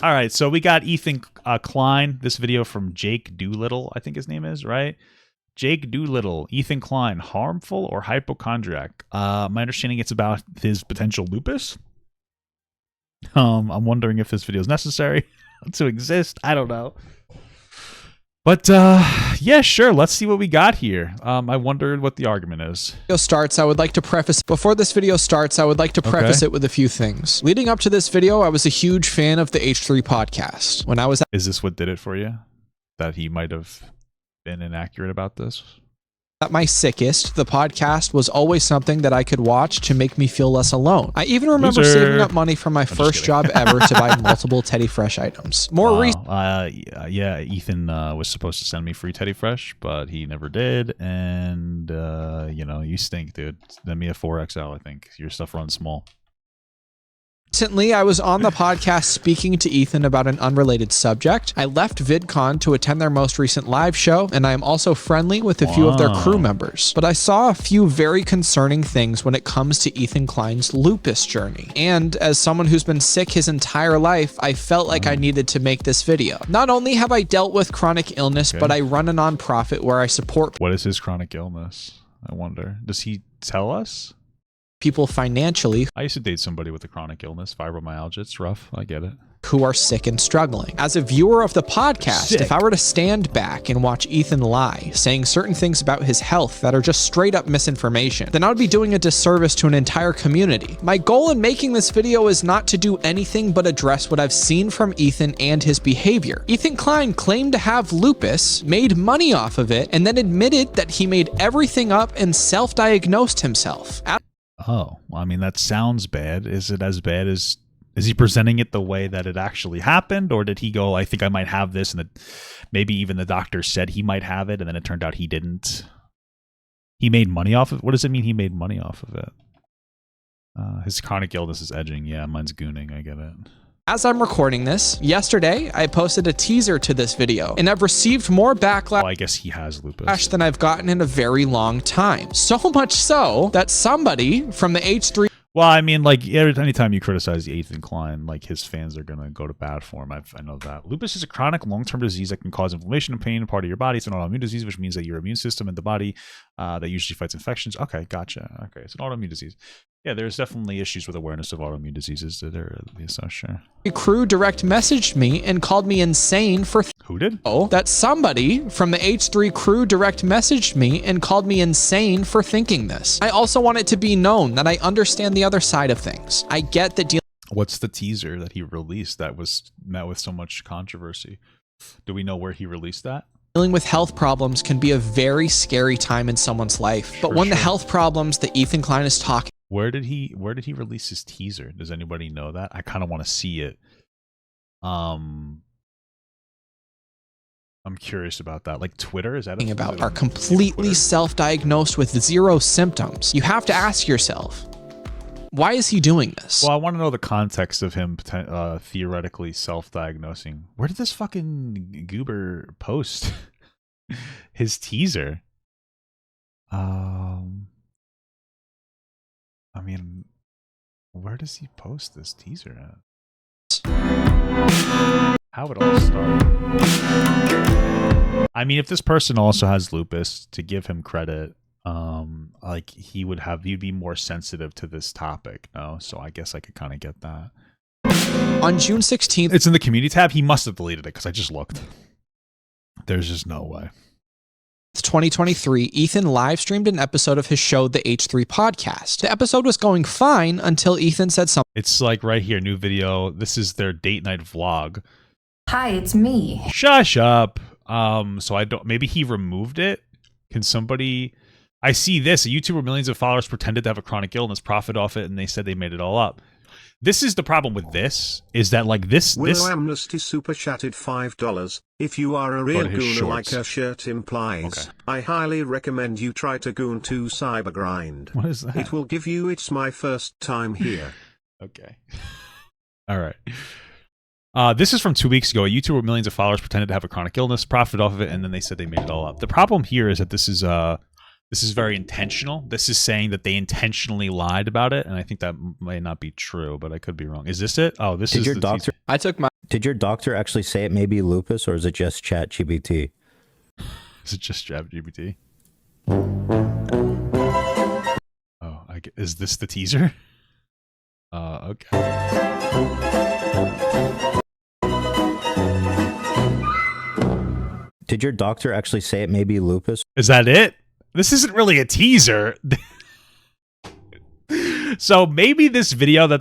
All right, so we got Ethan Klein. This video from Jake Doolittle, I think his name is, right? Jake Doolittle, Ethan Klein, harmful or hypochondriac? My understanding it's about his potential lupus. I'm wondering if this video is necessary to exist. I don't know. But, yeah, sure. Let's see what we got here. I wondered what the argument is. Before this video starts, I would like to preface it with a few things. Leading up to this video, I was a huge fan of the H3 podcast. When I was Is this what did it for you? That he might have been inaccurate about this? at my sickest, the podcast was always something that I could watch to make me feel less alone. I even remember saving up money from my first job ever to buy multiple Teddy Fresh items. Yeah, Ethan was supposed to send me free Teddy Fresh, but he never did. And, you know, you stink, dude. Send me a 4XL, I think. Your stuff runs small. Recently, I was on the podcast speaking to Ethan about an unrelated subject. I left VidCon to attend their most recent live show, and I am also friendly with a few of their crew members. But I saw a few very concerning things when it comes to Ethan Klein's lupus journey. And as someone who's been sick his entire life, I felt like I needed to make this video. Not only have I dealt with chronic illness, but I run a nonprofit where I support What is his chronic illness? I wonder. Does he tell us? People financially I used to date somebody with a chronic illness, fibromyalgia. It's rough. I get it. who are sick and struggling. As a viewer of the podcast, if I were to stand back and watch Ethan lie, saying certain things about his health that are just straight up misinformation, then I would be doing a disservice to an entire community. My goal in making this video is not to do anything but address what I've seen from Ethan and his behavior. Ethan Klein claimed to have lupus, made money off of it, and then admitted that he made everything up and self-diagnosed himself. Oh, well, I mean, that sounds bad. Is it as bad as... Is he presenting it the way that it actually happened? Or did he go, I think I might have this, and maybe even the doctor said he might have it, and then it turned out he didn't? He made money off of it? What does it mean he made money off of it? His chronic illness is edging. Yeah, mine's gooning. I get it. As I'm recording this, yesterday, I posted a teaser to this video, and I've received more backlash Oh, I guess he has lupus. than I've gotten in a very long time. So much so that somebody from the H3 Well, I mean, like, anytime you criticize Ethan Klein, like, his fans are going to go to bat for him. I know that. Lupus is a chronic long-term disease that can cause inflammation and pain in part of your body. It's an autoimmune disease, which means that your immune system in the body that usually fights infections. Okay, gotcha. Okay, it's an autoimmune disease. Yeah, there's definitely issues with awareness of autoimmune diseases. So sure. crew direct messaged me and called me insane for Who did? that somebody from the H3 crew direct messaged me and called me insane for thinking this. I also want it to be known that I understand the other side of things. I get that What's the teaser that he released that was met with so much controversy? Do we know where he released that? dealing with health problems can be a very scary time in someone's life. But when the health problems that Ethan Klein is talking Where did he release his teaser? Does anybody know that? I kind of want to see it. I'm curious about that. Like Twitter, is that about are completely self-diagnosed with zero symptoms. You have to ask yourself, why is he doing this? Well, I want to know the context of him theoretically self-diagnosing. Where did this fucking goober post his teaser? I mean, where does he post this teaser at? How it all started? I mean, if this person also has lupus, to give him credit, like he'd be more sensitive to this topic, no? So I guess I could kind of get that. On June 16th, it's in the community tab. He must have deleted it because I just looked. There's just no way. 2023, Ethan live streamed an episode of his show, the H3 podcast. The episode was going fine until Ethan said something. It's like right here, new video. This is their date night vlog. Hi, it's me. Shush up. So I don't, maybe he removed it. Can somebody, I see this, a YouTuber with millions of followers pretended to have a chronic illness, profit off it, and they said they made it all up. This is the problem with this, is that like this... Will Amnesty super chatted $5. If you are a real gooner like her shirt implies, I highly recommend you try to goon 2 cybergrind. What is that? It will give you it's my first time here. Okay. All right. This is from 2 weeks ago. A YouTuber with millions of followers pretended to have a chronic illness, profited off of it, and then they said they made it all up. The problem here is that this is This is very intentional. This is saying that they intentionally lied about it, and I think that may not be true, but I could be wrong. Is this it? Oh, this is your the doctor. I took my. Did your doctor actually say it may be lupus, or is it just ChatGPT? Is it just ChatGPT? Oh, is this the teaser? Okay. Did your doctor actually say it may be lupus? Is that it? This isn't really a teaser. So maybe this video that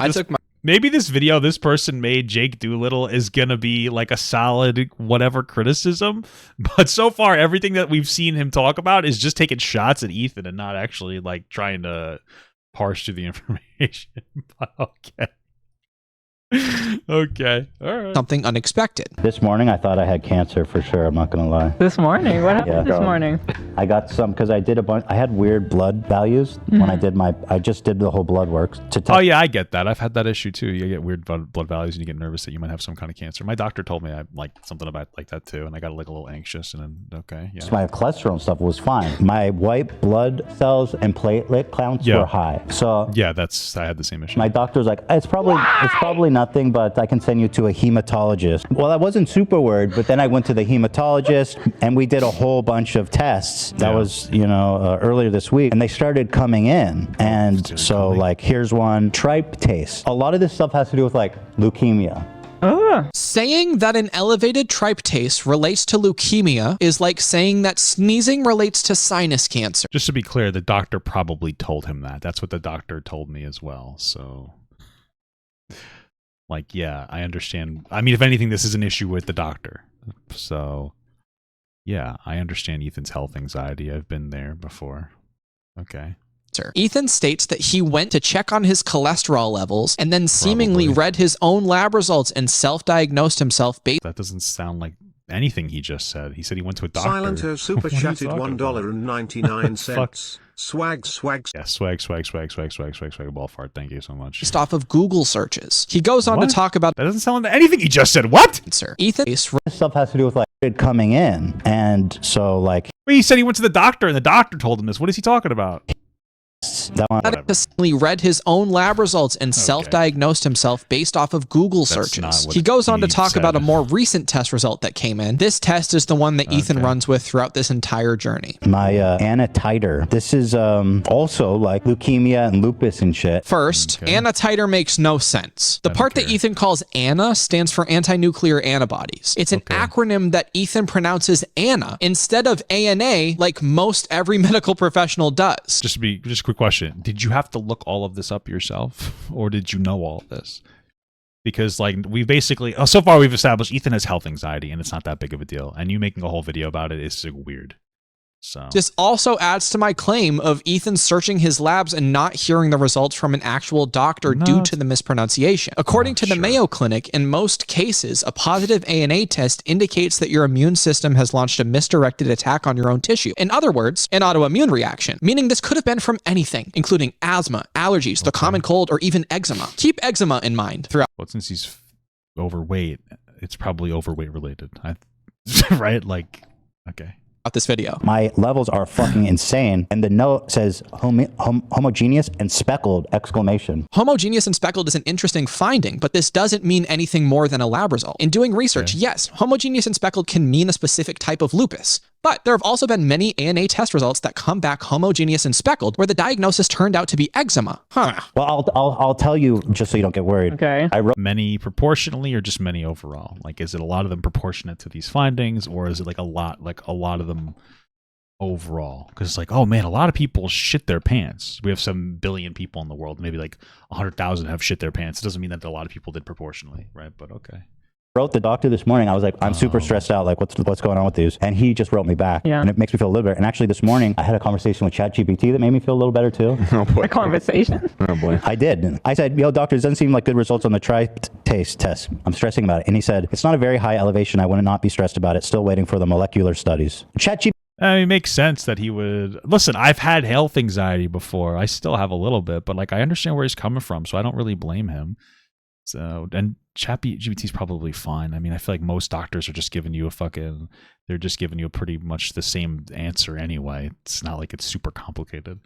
this person made, Jake Doolittle, is gonna be like a solid whatever criticism. But so far, everything that we've seen him talk about is just taking shots at Ethan and not actually like trying to parse through the information. Okay. Okay. All right. Something unexpected. This morning, I thought I had cancer for sure. I'm not gonna lie. This morning? What happened this morning? I got some because I did a bunch. I had weird blood values when I did I just did the whole blood work to test. Oh yeah, I get that. I've had that issue too. You get weird blood values and you get nervous that you might have some kind of cancer. My doctor told me I like something about like that too, and I got like a little anxious. And then So my cholesterol and stuff was fine. My white blood cells and platelet counts were high. So yeah, I had the same issue. My doctor was like, it's probably nothing, but I can send you to a hematologist. Well, I wasn't super worried, but then I went to the hematologist and we did a whole bunch of tests. That was, earlier this week, and they started coming in. And so like, here's one, tryptase. A lot of this stuff has to do with like leukemia. Saying that an elevated tryptase relates to leukemia is like saying that sneezing relates to sinus cancer. Just to be clear, the doctor probably told him that. That's what the doctor told me as well. So, like, yeah, I understand. I mean, if anything, this is an issue with the doctor. So, yeah, I understand Ethan's health anxiety. I've been there before. Okay. Ethan states that he went to check on his cholesterol levels and then seemingly read his own lab results and self-diagnosed himself based. That doesn't sound like anything he just said. He said he went to a doctor. Silento super chatted $1.99. Swag. Yeah, swag, ball fart. Thank you so much. Based off of Google searches. He goes on to talk about. That doesn't sound like anything he just said. What? Sir, Ethan. This stuff has to do with like coming in, and so like. Well, he said he went to the doctor, and the doctor told him this. What is he talking about? He read his own lab results and self-diagnosed himself based off of Google searches. He goes on to talk about a more recent test result that came in. This test is the one that Ethan runs with throughout this entire journey. My Anna titer. This is also like leukemia and lupus and shit. First, Anna titer makes no sense. The part that Ethan calls Anna stands for anti-nuclear antibodies. It's an acronym that Ethan pronounces Anna instead of ANA like most every medical professional does. Just a quick question. Did you have to look all of this up yourself, or did you know all of this? Because like we basically, so far we've established Ethan has health anxiety and it's not that big of a deal. And you making a whole video about it is weird. So this also adds to my claim of Ethan searching his labs and not hearing the results from an actual doctor due to the mispronunciation. According to the Mayo Clinic, in most cases, a positive ANA test indicates that your immune system has launched a misdirected attack on your own tissue. In other words, an autoimmune reaction, meaning this could have been from anything, including asthma, allergies, the common cold, or even eczema. Keep eczema in mind throughout. Well, since he's overweight, it's probably overweight related. Right? Like, okay. This video. My levels are fucking insane, and the note says homogeneous and speckled exclamation. Homogeneous and speckled is an interesting finding, but this doesn't mean anything more than a lab result. In doing research, yes, homogeneous and speckled can mean a specific type of lupus. But there have also been many ANA test results that come back homogeneous and speckled where the diagnosis turned out to be eczema. Well, I'll tell you just so you don't get worried. Okay. I wrote many proportionally or just many overall? Like, is it a lot of them proportionate to these findings, or is it like a lot of them overall? Because it's like, oh man, a lot of people shit their pants. We have 7 billion people in the world. Maybe like 100,000 have shit their pants. It doesn't mean that a lot of people did proportionally, right? But okay. Wrote the doctor this morning. I was like, I'm super stressed out. Like, what's going on with these? And he just wrote me back. Yeah. And it makes me feel a little better. And actually, this morning, I had a conversation with ChatGPT that made me feel a little better too. Oh boy. A conversation? Oh boy. I did. I said, yo, doctor, it doesn't seem like good results on the tryptase test. I'm stressing about it. And he said, it's not a very high elevation. I would not be stressed about it. Still waiting for the molecular studies. ChatGPT. I mean, it makes sense that he would listen. I've had health anxiety before. I still have a little bit, but like I understand where he's coming from, so I don't really blame him. So, and ChatGPT is probably fine. I mean, I feel like most doctors are just giving you they're just giving you pretty much the same answer anyway. It's not like it's super complicated.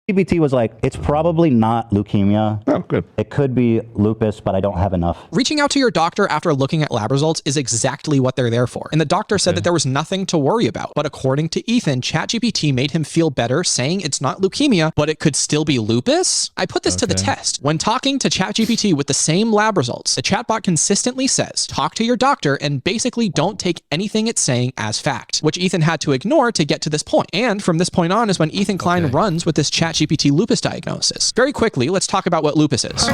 ChatGPT was like, it's probably not leukemia. Oh, good. It could be lupus, but I don't have enough. Reaching out to your doctor after looking at lab results is exactly what they're there for. And the doctor said that there was nothing to worry about. But according to Ethan, ChatGPT made him feel better, saying it's not leukemia, but it could still be lupus? I put this to the test. When talking to ChatGPT with the same lab results, the chatbot consistently says, talk to your doctor and basically don't take anything it's saying as fact, which Ethan had to ignore to get to this point. And from this point on is when Ethan Klein runs with this ChatGPT lupus diagnosis. Very quickly, let's talk about what lupus is.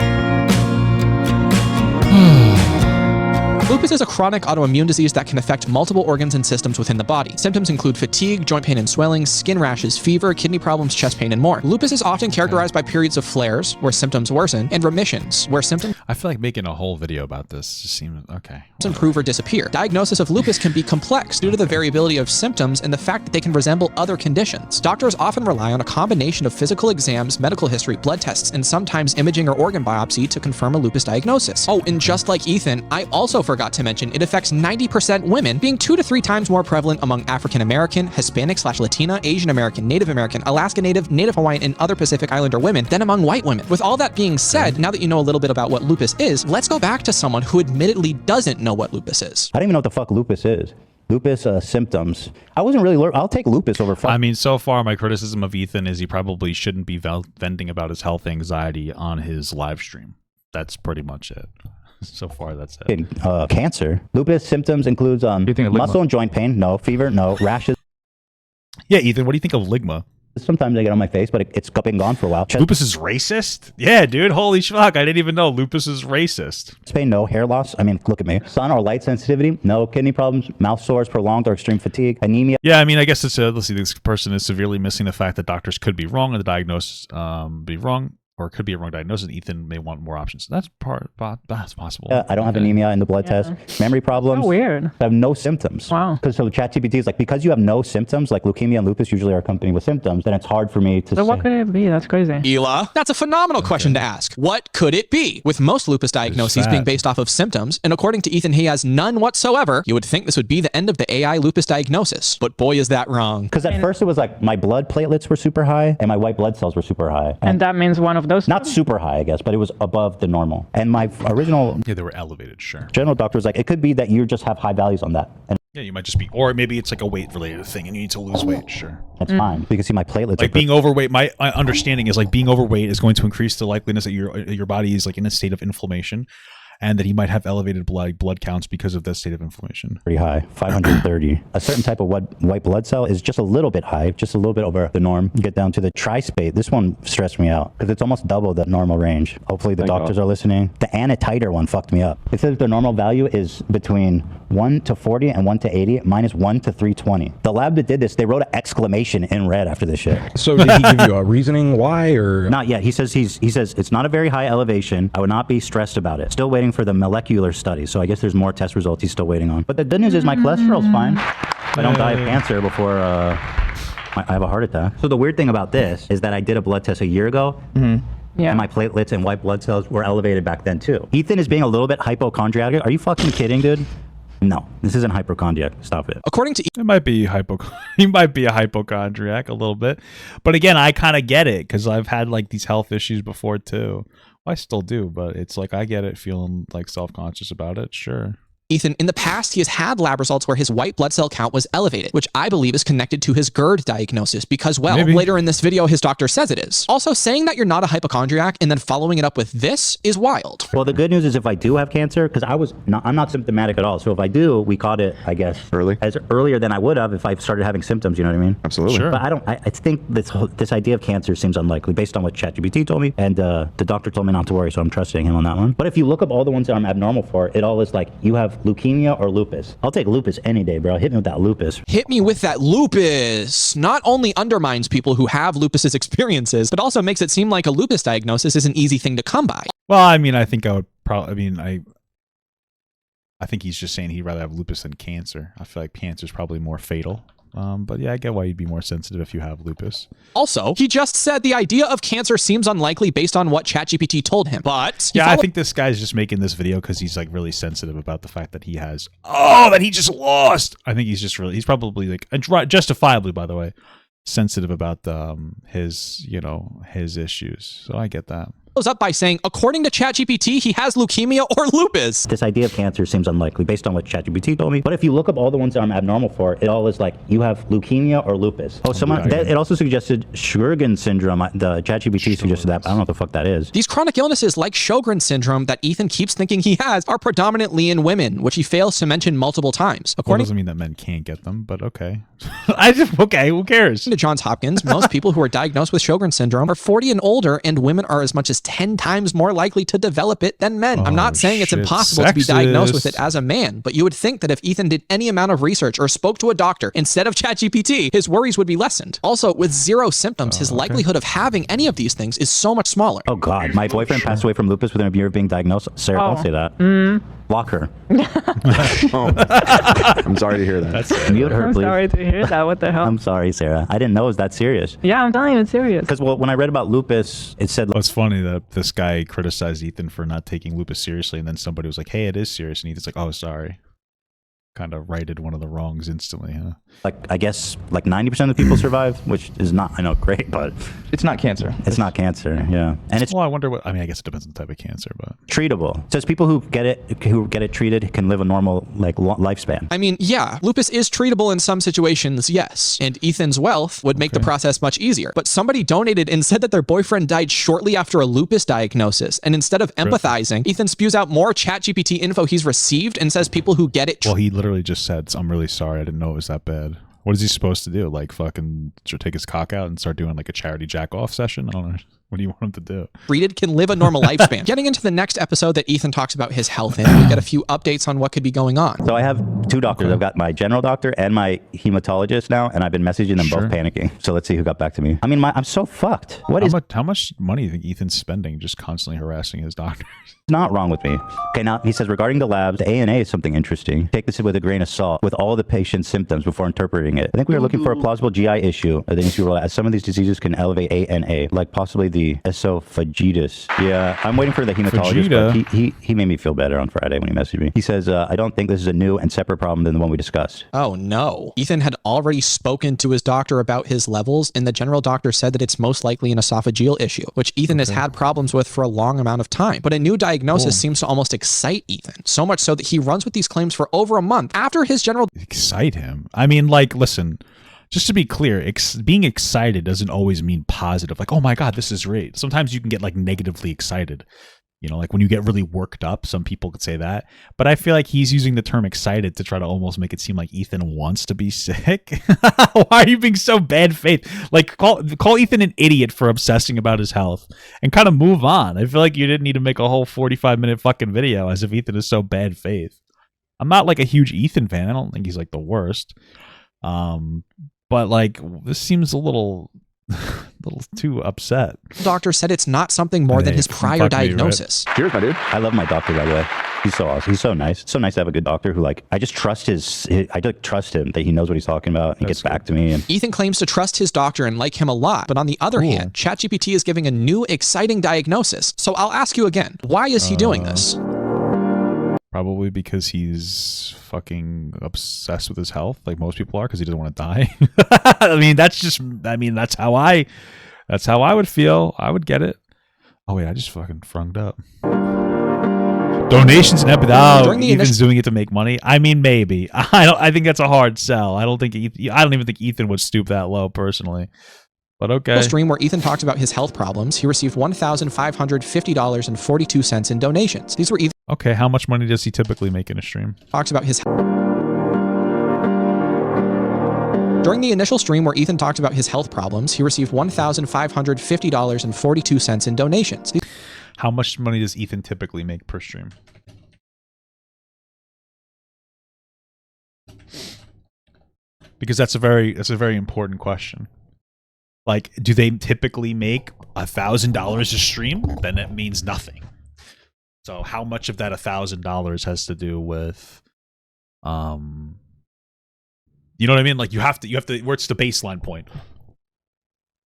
Lupus is a chronic autoimmune disease that can affect multiple organs and systems within the body. Symptoms include fatigue, joint pain and swelling, skin rashes, fever, kidney problems, chest pain, and more. Lupus is often characterized by periods of flares, where symptoms worsen, and remissions, where symptoms I feel like making a whole video about this just seems okay. improve or disappear. Diagnosis of lupus can be complex due to the variability of symptoms and the fact that they can resemble other conditions. Doctors often rely on a combination of physical exams, medical history, blood tests, and sometimes imaging or organ biopsy to confirm a lupus diagnosis. Oh, and just like Ethan, I also forgot to mention it affects 90% women, being 2 to 3 times more prevalent among African American, Hispanic/Latina, Asian American, Native American, Alaska Native, Native Hawaiian, and other Pacific Islander women than among white women. With all that being said, now that you know a little bit about what lupus is, let's go back to someone who admittedly doesn't know what lupus is. I don't even know what the fuck lupus is. Lupus symptoms. I wasn't really. I'll take lupus over. I mean, so far my criticism of Ethan is he probably shouldn't be venting about his health anxiety on his live stream. That's pretty much it. So far, that's it. Cancer. Lupus symptoms includes muscle and joint pain. No. Fever. No. Rashes. Yeah, Ethan, what do you think of ligma? Sometimes I get on my face, but it's been gone for a while. Lupus is racist? Yeah, dude. Holy fuck. I didn't even know lupus is racist. Pain, no. Hair loss. I mean, look at me. Sun or light sensitivity? No. Kidney problems, mouth sores, prolonged or extreme fatigue, anemia. Yeah, I mean, I guess let's see, this person is severely missing the fact that doctors could be wrong or the diagnosis be wrong. Or it could be a wrong diagnosis. Ethan may want more options. That's possible. I don't have anemia in the blood test. Memory problems. So weird. I have no symptoms. Wow. So ChatGPT is like, because you have no symptoms, like leukemia and lupus usually are accompanied with symptoms, then it's hard for me to So what could it be? That's crazy. Ela, that's a phenomenal question to ask. What could it be? With most lupus diagnoses being based off of symptoms, and according to Ethan, he has none whatsoever, you would think this would be the end of the AI lupus diagnosis. But boy, is that wrong. Because at first it was like my blood platelets were super high and my white blood cells were super high. And that means one of those. Not super high, I guess, but it was above the normal. And my original they were elevated, sure. General doctor was like, it could be that you just have high values on that. And yeah, you might just be, or maybe it's like a weight related thing and you need to lose weight, sure. That's fine. You can see my platelets. Like being overweight, my understanding is like being overweight is going to increase the likeliness that your body is like in a state of inflammation. And that he might have elevated blood counts because of the state of inflammation. Pretty high, 530. A certain type of white blood cell is just a little bit high, just a little bit over the norm. You get down to the trispate. This one stressed me out because it's almost double the normal range. Hopefully the doctors are listening. The anatiter one fucked me up. It says the normal value is between 1 to 40 and 1 to 80. Mine is 1 to 320. The lab that did this, they wrote an exclamation in red after this shit. So did he give you a reasoning why, or? Not yet. He says it's not a very high elevation. I would not be stressed about it. Still waiting for the molecular study. So I guess there's more test results he's still waiting on. But the good news is my cholesterol's fine. I don't die of cancer before I have a heart attack. So the weird thing about this is that I did a blood test a year ago. Yeah. And my platelets and white blood cells were elevated back then too. Ethan is being a little bit hypochondriac. Are you fucking kidding, dude? No, this isn't hypochondriac. Stop it. According to it might be he might be a hypochondriac a little bit. But again, I kind of get it because I've had like these health issues before too. I still do, but it's like I get it feeling like self-conscious about it. Sure. Ethan, in the past, he has had lab results where his white blood cell count was elevated, which I believe is connected to his GERD diagnosis because, well, later in this video, his doctor says it is. Also, saying that you're not a hypochondriac and then following it up with this is wild. Well, the good news is if I do have cancer, because I'm not symptomatic at all. So if I do, we caught it, I guess, earlier than I would have if I started having symptoms. You know what I mean? Absolutely. Sure. But I think this idea of cancer seems unlikely based on what ChatGPT told me, and the doctor told me not to worry, so I'm trusting him on that one. But if you look up all the ones that I'm abnormal for, it all is like you have leukemia or lupus. I'll take lupus any day, bro. Hit me with that lupus. Hit me with that lupus. Not only undermines people who have lupus's experiences, but also makes it seem like a lupus diagnosis is an easy thing to come by. Well, I mean, I think I would probably, I think he's just saying he'd rather have lupus than cancer. I feel like cancer is probably more fatal. But yeah, I get why you'd be more sensitive if you have lupus. Also, he just said the idea of cancer seems unlikely based on what ChatGPT told him. But yeah, I think this guy's just making this video because he's like really sensitive about the fact that he has that he just lost. I think he's probably like justifiably, by the way, sensitive about his issues. So I get that. Up by saying, according to ChatGPT, he has leukemia or lupus. This idea of cancer seems unlikely based on what ChatGPT told me. But if you look up all the ones that I'm abnormal for, it all is like, you have leukemia or lupus. Oh, it also suggested Sjogren's syndrome. The ChatGPT suggested that. I don't know what the fuck that is. These chronic illnesses like Sjogren's syndrome that Ethan keeps thinking he has are predominantly in women, which he fails to mention multiple times. According doesn't mean that men can't get them, but okay. Who cares? To Johns Hopkins, most people who are diagnosed with Sjogren's syndrome are 40 and older, and women are as much as 10 times more likely to develop it than men. I'm not saying it's impossible to be diagnosed with it as a man, but you would think that if Ethan did any amount of research or spoke to a doctor instead of ChatGPT, his worries would be lessened. Also, with zero symptoms, his likelihood of having any of these things is so much smaller. Oh God, my boyfriend passed away from lupus within a year of being diagnosed. Sarah, don't say that. Block her. I'm sorry to hear that. Mute her, please. I'm sorry to hear that. What the hell? I'm sorry, Sarah. I didn't know it was that serious. Yeah, I'm telling you, it's serious. Because when I read about lupus, it said... It's funny that this guy criticized Ethan for not taking lupus seriously, and then somebody was like, hey, it is serious. And Ethan's like, oh, sorry. Kind of righted one of the wrongs instantly, huh? Like, I guess, like 90% of the people survive, which is not, I know, great, but... It's not cancer. It's not cancer, yeah. And it's... Well, I wonder what... I mean, I guess it depends on the type of cancer, but... Treatable. It says people who get it treated can live a normal, like, lifespan. I mean, yeah, lupus is treatable in some situations, yes. And Ethan's wealth would make the process much easier. But somebody donated and said that their boyfriend died shortly after a lupus diagnosis. And instead of empathizing, Ethan spews out more ChatGPT info he's received and says people who get it... Well, he literally just said, I'm really sorry. I didn't know it was that bad. What is he supposed to do? Like fucking take his cock out and start doing like a charity jack off session? I don't know. What do you want him to do? Treated can live a normal lifespan. Getting into the next episode that Ethan talks about his health in, we get a few updates on what could be going on. So I have two doctors. I've got my general doctor and my hematologist now, and I've been messaging them both panicking. So let's see who got back to me. I mean, I'm so fucked. How much money do you think Ethan's spending just constantly harassing his doctors? Not wrong with me. Okay, now he says regarding the labs, the ANA is something interesting. Take this with a grain of salt with all the patient's symptoms before interpreting it. I think we are looking for a plausible GI issue. I think as some of these diseases can elevate ANA, like possibly the esophagitis. Yeah, I'm waiting for the hematologist, but he made me feel better on Friday when he messaged me. He says, I don't think this is a new and separate problem than the one we discussed. Oh no. Ethan had already spoken to his doctor about his levels, and the general doctor said that it's most likely an esophageal issue, which Ethan has had problems with for a long amount of time. But a new diagnosis seems to almost excite Ethan, so much so that he runs with these claims for over a month after his general... Excite him? I mean, like, listen... Just to be clear, being excited doesn't always mean positive. Like, oh my God, this is great. Sometimes you can get like negatively excited. You know, like when you get really worked up, some people could say that. But I feel like he's using the term excited to try to almost make it seem like Ethan wants to be sick. Why are you being so bad faith? Like, call Ethan an idiot for obsessing about his health and kind of move on. I feel like you didn't need to make a whole 45-minute fucking video as if Ethan is so bad faith. I'm not like a huge Ethan fan. I don't think he's like the worst. But like, this seems a little too upset. The doctor said it's not something more than his prior diagnosis. Cheers, my dude. I love my doctor, by the way. He's so awesome. He's so nice. It's so nice to have a good doctor who, like, I just trust I just trust him that he knows what he's talking about. He gets back to me. And Ethan claims to trust his doctor and like him a lot. But on the other hand, ChatGPT is giving a new, exciting diagnosis. So I'll ask you again, why is he doing this? Probably because he's fucking obsessed with his health, like most people are, because he doesn't want to die. That's how I would feel. I would get it. Oh wait, I just fucking frunged up. Donations and Ethan's doing it to make money. I mean, maybe. I think that's a hard sell. I don't even think Ethan would stoop that low personally. But okay. A stream where Ethan talked about his health problems, he received $1,550.42 in donations. These were Ethan. Okay, how much money does he typically make in a stream? Talks about his... During the initial stream where Ethan talked about his health problems, he received $1,550.42 in donations. How much money does Ethan typically make per stream? Because that's a very important question. Like, do they typically make $1,000 a stream? Then it means nothing. So how much of that $1,000 has to do with You know what I mean? Like you have to where it's the baseline point.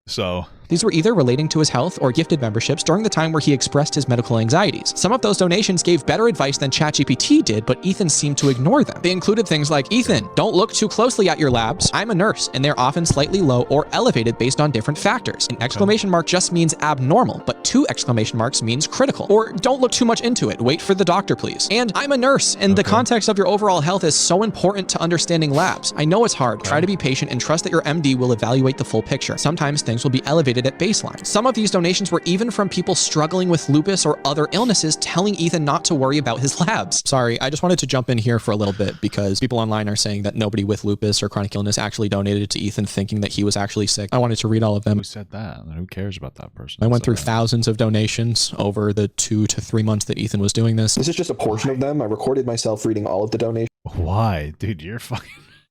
So these were either relating to his health or gifted memberships during the time where he expressed his medical anxieties. Some of those donations gave better advice than ChatGPT did, but Ethan seemed to ignore them. They included things like, Ethan, don't look too closely at your labs. I'm a nurse, and they're often slightly low or elevated based on different factors. An exclamation mark just means abnormal, but 2 exclamation marks means critical. Or don't look too much into it. Wait for the doctor, please. And I'm a nurse, and the context of your overall health is so important to understanding labs. I know it's hard. Try to be patient and trust that your MD will evaluate the full picture. Sometimes things will be elevated at baseline. Some of these donations were even from people struggling with lupus or other illnesses, telling Ethan not to worry about his labs. Sorry, I just wanted to jump in here for a little bit because people online are saying that nobody with lupus or chronic illness actually donated to Ethan thinking that he was actually sick. I wanted to read all of them. who said that? Who cares about that person? I went through thousands of donations over the 2 to 3 months that Ethan was doing this. This is just a portion of them. I recorded myself reading all of the donations. Why? Dude, you're fucking...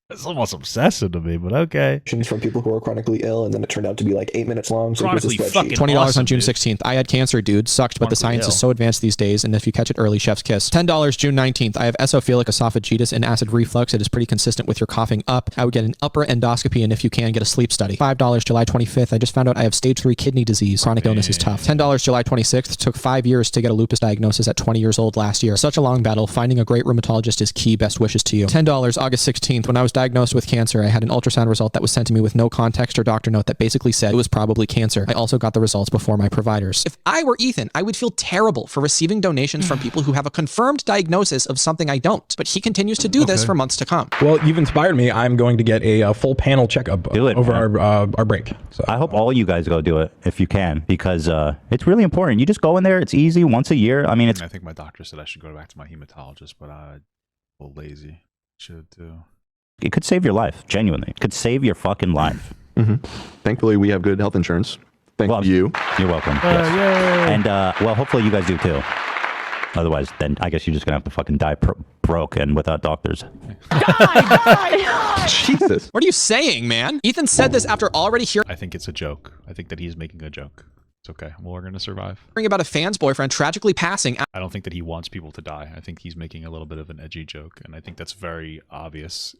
That's almost obsessive to me, but okay. From people who are chronically ill, and then it turned out to be like 8 minutes long. So Chronically here's a fucking spreadsheet. $20 awesome, on June dude. 16th. I had cancer, dude. Sucked, but the science is so advanced these days, and if you catch it early, chef's kiss. $10 June 19th. I have esophilic esophagitis and acid reflux. It is pretty consistent with your coughing up. I would get an upper endoscopy, and if you can, get a sleep study. $5 July 25th. I just found out I have stage 3 kidney disease. Chronic illness is tough. $10 July 26th. Took 5 years to get a lupus diagnosis at 20 years old last year. Such a long battle. Finding a great rheumatologist is key. Best wishes to you. $10 August 16th. When I was diagnosed with cancer, I had an ultrasound result that was sent to me with no context or doctor note that basically said it was probably cancer. I also got the results before my providers. If I were Ethan, I would feel terrible for receiving donations from people who have a confirmed diagnosis of something I don't, but he continues to do this for months to come. Well, you've inspired me. I'm going to get a full panel checkup over our break. So I hope all you guys go do it if you can, because it's really important. You just go in there. It's easy once a year. I mean, it's... I think my doctor said I should go back to my hematologist, but I'm a little lazy. Should too. It could save your life, genuinely. It could save your fucking life. Thankfully, we have good health insurance. Thank you. You're welcome. Yes. And, well, hopefully you guys do too. Otherwise, then I guess you're just going to have to fucking die broke and without doctors. Die! Jesus. What are you saying, man? Ethan said this after already hearing I think it's a joke. I think that he's making a joke. It's okay. We're going to survive. about a fan's boyfriend tragically passing. I don't think that he wants people to die. I think he's making a little bit of an edgy joke, and I think that's very obvious.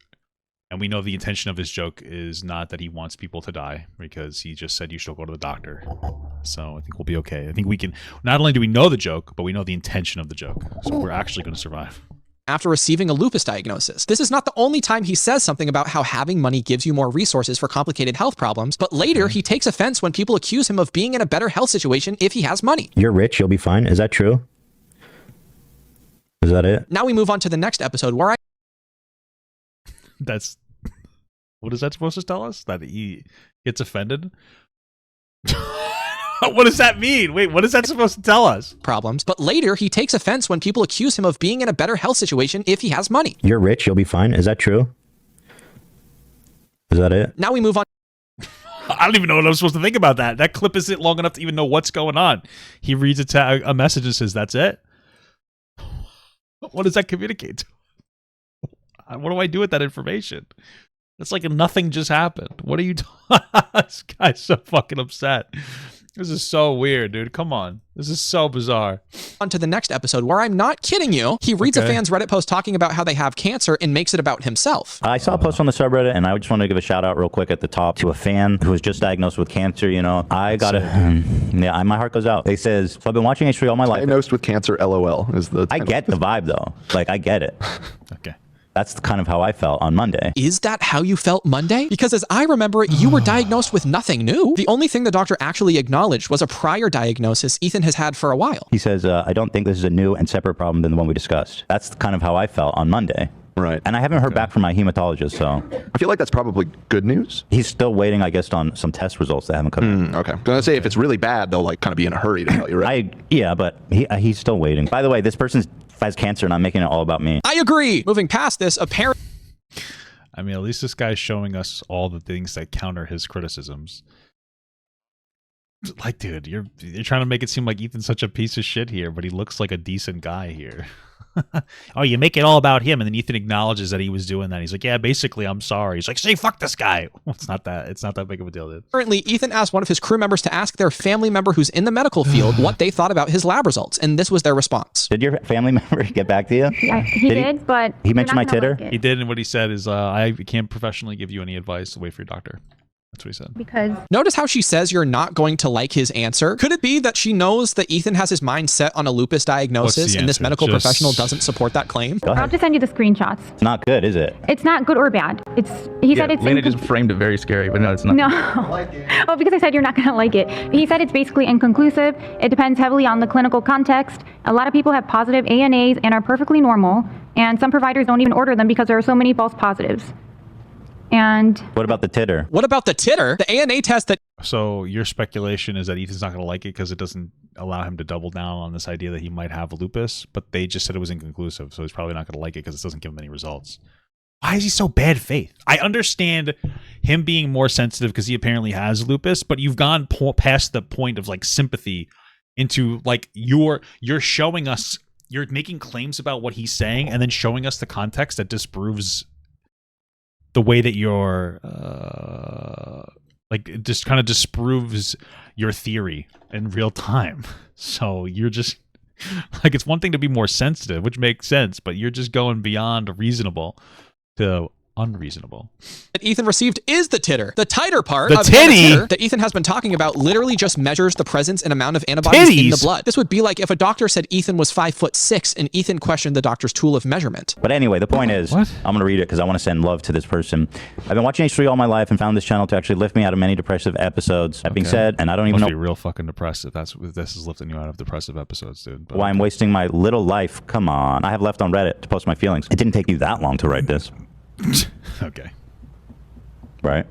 And we know the intention of his joke is not that he wants people to die, because he just said you should go to the doctor. So I think we'll be okay. I think we can, not only do we know the joke, but we know the intention of the joke. So we're actually going to survive. After receiving a lupus diagnosis. This is not the only time he says something about how having money gives you more resources for complicated health problems, but later he takes offense when people accuse him of being in a better health situation if he has money. You're rich, you'll be fine. Is that true? Is that it? Now we move on to the next episode where That's, what is that supposed to tell us? That he gets offended? What does that mean? Wait, what is that supposed to tell us? problems, but later he takes offense when people accuse him of being in a better health situation if he has money. You're rich, you'll be fine. Is that true? Is that it? Now we move on. I don't even know what I'm supposed to think about that. That clip isn't long enough to even know what's going on. He reads a message and says, that's it? What does that communicate to? What do I do with that information? It's like nothing just happened. What are you doing? This guy's so fucking upset. This is so weird, dude. Come on. This is so bizarre. On to the next episode where I'm not kidding you. He reads a fan's Reddit post talking about how they have cancer and makes it about himself. I saw a post on the subreddit, and I just want to give a shout out real quick at the top to a fan who was just diagnosed with cancer. You know, I got to, yeah, my heart goes out. He says, so I've been watching H3 all my life. Diagnosed with cancer, LOL is the I get the vibe though. Like, I get it. Okay. That's kind of how I felt on Monday. Is that how you felt Monday? Because as I remember it, you were diagnosed with nothing new. The only thing the doctor actually acknowledged was a prior diagnosis Ethan has had for a while. He says, I don't think this is a new and separate problem than the one we discussed. That's kind of how I felt on Monday. Right. And I haven't heard back from my hematologist, so. I feel like that's probably good news. He's still waiting, I guess, on some test results that haven't come in. Okay. I'm going to say, if it's really bad, they'll like kind of be in a hurry to tell you, right? Yeah, but he's still waiting. By the way, this person has cancer, and I'm making it all about me. I agree. Moving past this, apparently. I mean, at least this guy's showing us all the things that counter his criticisms. Like, dude, you're trying to make it seem like Ethan's such a piece of shit here, but he looks like a decent guy here. Oh, you make it all about him, and then Ethan acknowledges that he was doing that. He's like, yeah, basically, I'm sorry. He's like, say, fuck this guy. It's not that big of a deal, dude. Currently, Ethan asked one of his crew members to ask their family member who's in the medical field what they thought about his lab results, and this was their response. Did your family member get back to you? Yeah, he did, but he mentioned my titter? Like he did, and what he said is, I can't professionally give you any advice. Wait for your doctor. That's what he said. Because notice how she says you're not going to like his answer. Could it be that she knows that Ethan has his mind set on a lupus diagnosis and this medical professional doesn't support that claim? I'll just send you the screenshots. It's not good, is it? It's not good or bad. He said it's Lena just framed it very scary, but no, it's not. No. Oh, because I said you're not going to like it. He said it's basically inconclusive. It depends heavily on the clinical context. A lot of people have positive ANAs and are perfectly normal, and some providers don't even order them because there are so many false positives. And what about the titter? What about the titter? The ANA test that... So your speculation is that Ethan's not going to like it because it doesn't allow him to double down on this idea that he might have lupus, but they just said it was inconclusive, so he's probably not going to like it because it doesn't give him any results. Why is he so bad faith? I understand him being more sensitive because he apparently has lupus, but you've gone past the point of like sympathy into like you're showing us, you're making claims about what he's saying and then showing us the context that disproves the way that you're like it just kind of disproves your theory in real time. So you're just like, it's one thing to be more sensitive, which makes sense, but you're just going beyond reasonable to unreasonable. That Ethan received is the titter. The titer part the of titty titter that Ethan has been talking about literally just measures the presence and amount of antibodies in the blood. This would be like if a doctor said Ethan was 5'6" and Ethan questioned the doctor's tool of measurement. But anyway, the point is, I'm going to read it because I want to send love to this person. I've been watching H3 all my life and found this channel to actually lift me out of many depressive episodes. That being said, and I don't even know. Be real fucking depressive. This is lifting you out of depressive episodes, dude. Why I'm wasting my little life. Come on. I have left on Reddit to post my feelings. It didn't take you that long to write this. Okay. Right.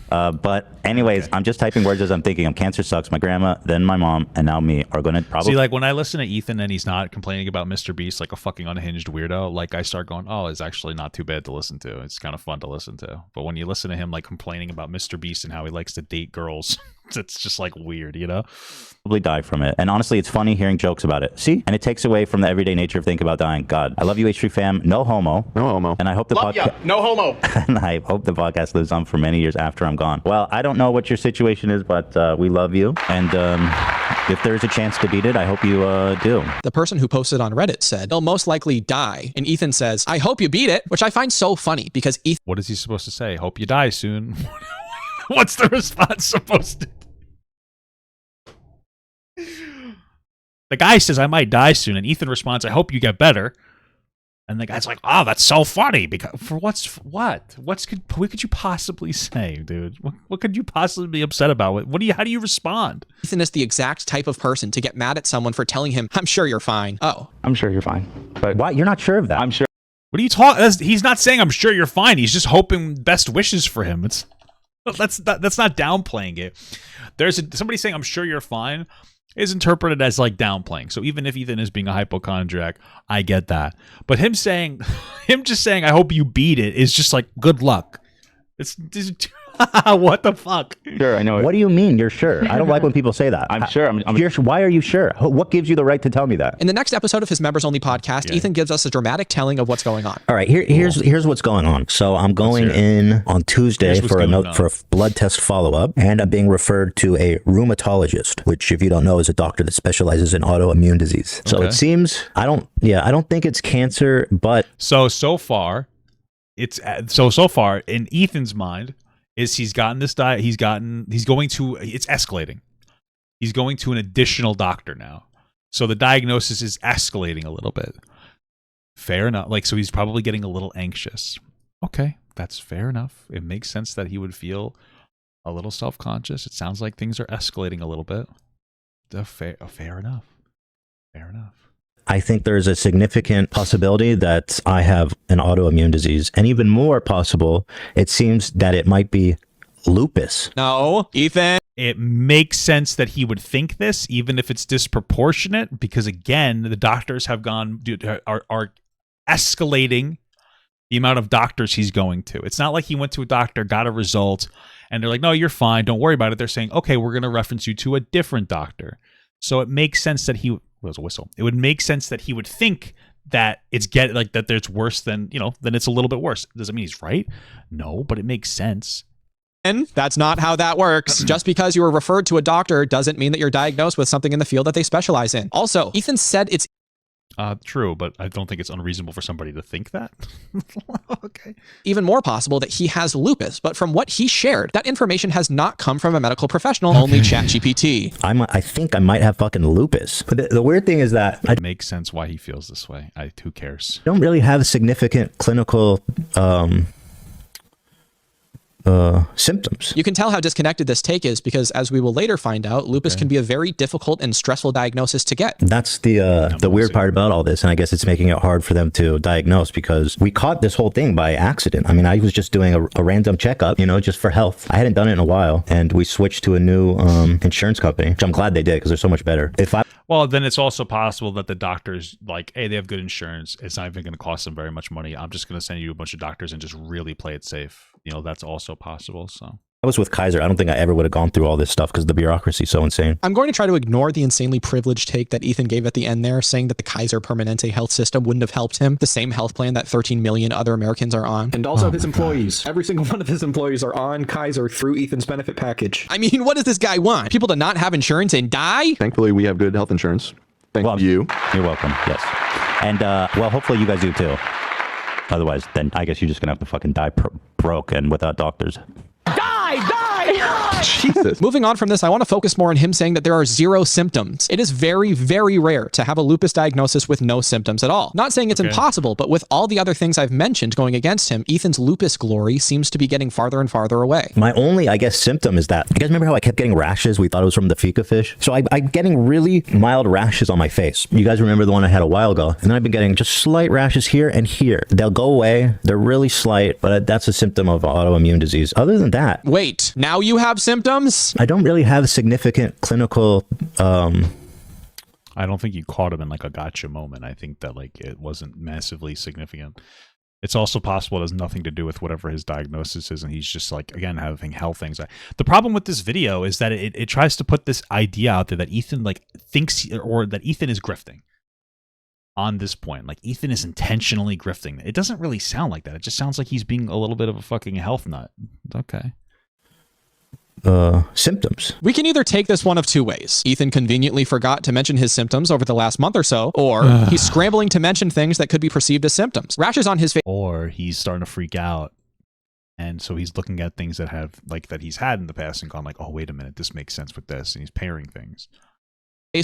But anyways, I'm just typing words as I'm thinking. Cancer sucks. My grandma, then my mom, and now me are going to probably... See, like, when I listen to Ethan and he's not complaining about Mr. Beast like a fucking unhinged weirdo, like, I start going, oh, it's actually not too bad to listen to. It's kind of fun to listen to. But when you listen to him, like, complaining about Mr. Beast and how he likes to date girls, it's just, like, weird, you know? Probably die from it. And honestly, it's funny hearing jokes about it. See? And it takes away from the everyday nature of thinking about dying. God, I love you, H3 fam. No homo. No homo. And I hope the podcast... No homo. And I hope the podcast lives on for many years after I'm gone. Well, I don't know what your situation is, but we love you. And if there's a chance to beat it, I hope you do. The person who posted on Reddit said, he'll most likely die. And Ethan says, I hope you beat it, which I find so funny because Ethan... What is he supposed to say? Hope you die soon. What's the response supposed to... The guy says, I might die soon. And Ethan responds, I hope you get better. And the guy's like, oh, that's so funny. Because for what could you possibly say, dude? What could you possibly be upset about? How do you respond? Ethan is the exact type of person to get mad at someone for telling him, I'm sure you're fine. Oh. I'm sure you're fine. But what? You're not sure of that? I'm sure. What are you talking? He's not saying I'm sure you're fine. He's just hoping best wishes for him. That's not downplaying it. Somebody saying I'm sure you're fine is interpreted as like downplaying. So even if Ethan is being a hypochondriac, I get that. But him just saying I hope you beat it is just like good luck. It's what the fuck? Sure, I know it. What do you mean you're sure? I don't like when people say that. I'm sure. Why are you sure? What gives you the right to tell me that? In the next episode of his members only podcast, Ethan gives us a dramatic telling of what's going on. All right, here's what's going on. So I'm going in on Tuesday for a blood test follow-up, and I'm being referred to a rheumatologist, which, if you don't know, is a doctor that specializes in autoimmune disease. So it seems I don't think it's cancer, but so far in Ethan's mind is he's gotten this diet. It's escalating. He's going to an additional doctor now. So the diagnosis is escalating a little bit. Fair enough. Like, so he's probably getting a little anxious. Okay, that's fair enough. It makes sense that he would feel a little self-conscious. It sounds like things are escalating a little bit. Fair enough. Fair enough. I think there's a significant possibility that I have an autoimmune disease, and even more possible, it seems that it might be lupus. No, Ethan. It makes sense that he would think this, even if it's disproportionate, because again, the doctors have are escalating the amount of doctors he's going to. It's not like he went to a doctor, got a result, and they're like, no, you're fine, don't worry about it. They're saying, okay, we're going to reference you to a different doctor. So it makes sense that he was a whistle. It would make sense that he would think that that it's worse than, then it's a little bit worse. Does it mean he's right? No, but it makes sense. And that's not how that works. Just because you were referred to a doctor doesn't mean that you're diagnosed with something in the field that they specialize in. Also, Ethan said it's true, but I don't think it's unreasonable for somebody to think that. Okay. Even more possible that he has lupus, but from what he shared, that information has not come from a medical professional, only ChatGPT. I think I might have fucking lupus. But the weird thing is that it makes sense why he feels this way. Who cares? I don't really have significant clinical symptoms. You can tell how disconnected this take is because, as we will later find out, lupus can be a very difficult and stressful diagnosis to get. That's the weird part about all this, and I guess it's making it hard for them to diagnose because we caught this whole thing by accident. I mean, I was just doing a random checkup, just for health. I hadn't done it in a while, and we switched to a new insurance company, which I'm glad they did because they're so much better. Well, then it's also possible that the doctor's like, hey, they have good insurance. It's not even going to cost them very much money. I'm just going to send you a bunch of doctors and just really play it safe. That's also possible. So I was with Kaiser. I don't think I ever would have gone through all this stuff because the bureaucracy is so insane. I'm going to try to ignore the insanely privileged take that Ethan gave at the end there, saying that the Kaiser Permanente health system wouldn't have helped him, the same health plan that 13 million other Americans are on. And also his employees. Every single one of his employees are on Kaiser through Ethan's benefit package. I mean, what does this guy want? People to not have insurance and die? Thankfully, we have good health insurance. Thank you. You're welcome. Yes. And, well, hopefully you guys do too. Otherwise, then I guess you're just going to have to fucking die broke and without doctors. Jesus. Moving on from this, I want to focus more on him saying that there are 0 symptoms. It is very, very rare to have a lupus diagnosis with no symptoms at all. Not saying it's impossible, but with all the other things I've mentioned going against him, Ethan's lupus glory seems to be getting farther and farther away. My only, I guess, symptom is that, you guys remember how I kept getting rashes? We thought it was from the fika fish. So I'm getting really mild rashes on my face. You guys remember the one I had a while ago? And then I've been getting just slight rashes here and here. They'll go away. They're really slight, but that's a symptom of autoimmune disease. Other than that, wait, now you have symptoms? I don't really have significant clinical I don't think you caught him in like a gotcha moment. I think that like it wasn't massively significant. It's also possible it has nothing to do with whatever his diagnosis is, and he's just like, again, having health anxiety. The problem with this video is that it tries to put this idea out there that Ethan like thinks, or that Ethan is grifting on this point. Like Ethan is intentionally grifting. It doesn't really sound like that. It just sounds like he's being a little bit of a fucking health nut. Okay. Symptoms. We can either take this one of 2 ways. Ethan conveniently forgot to mention his symptoms over the last month or so, or he's scrambling to mention things that could be perceived as symptoms. Rashes on his face. Or he's starting to freak out. And so he's looking at things that have like that he's had in the past and gone like, oh, wait a minute, this makes sense with this. And he's pairing things.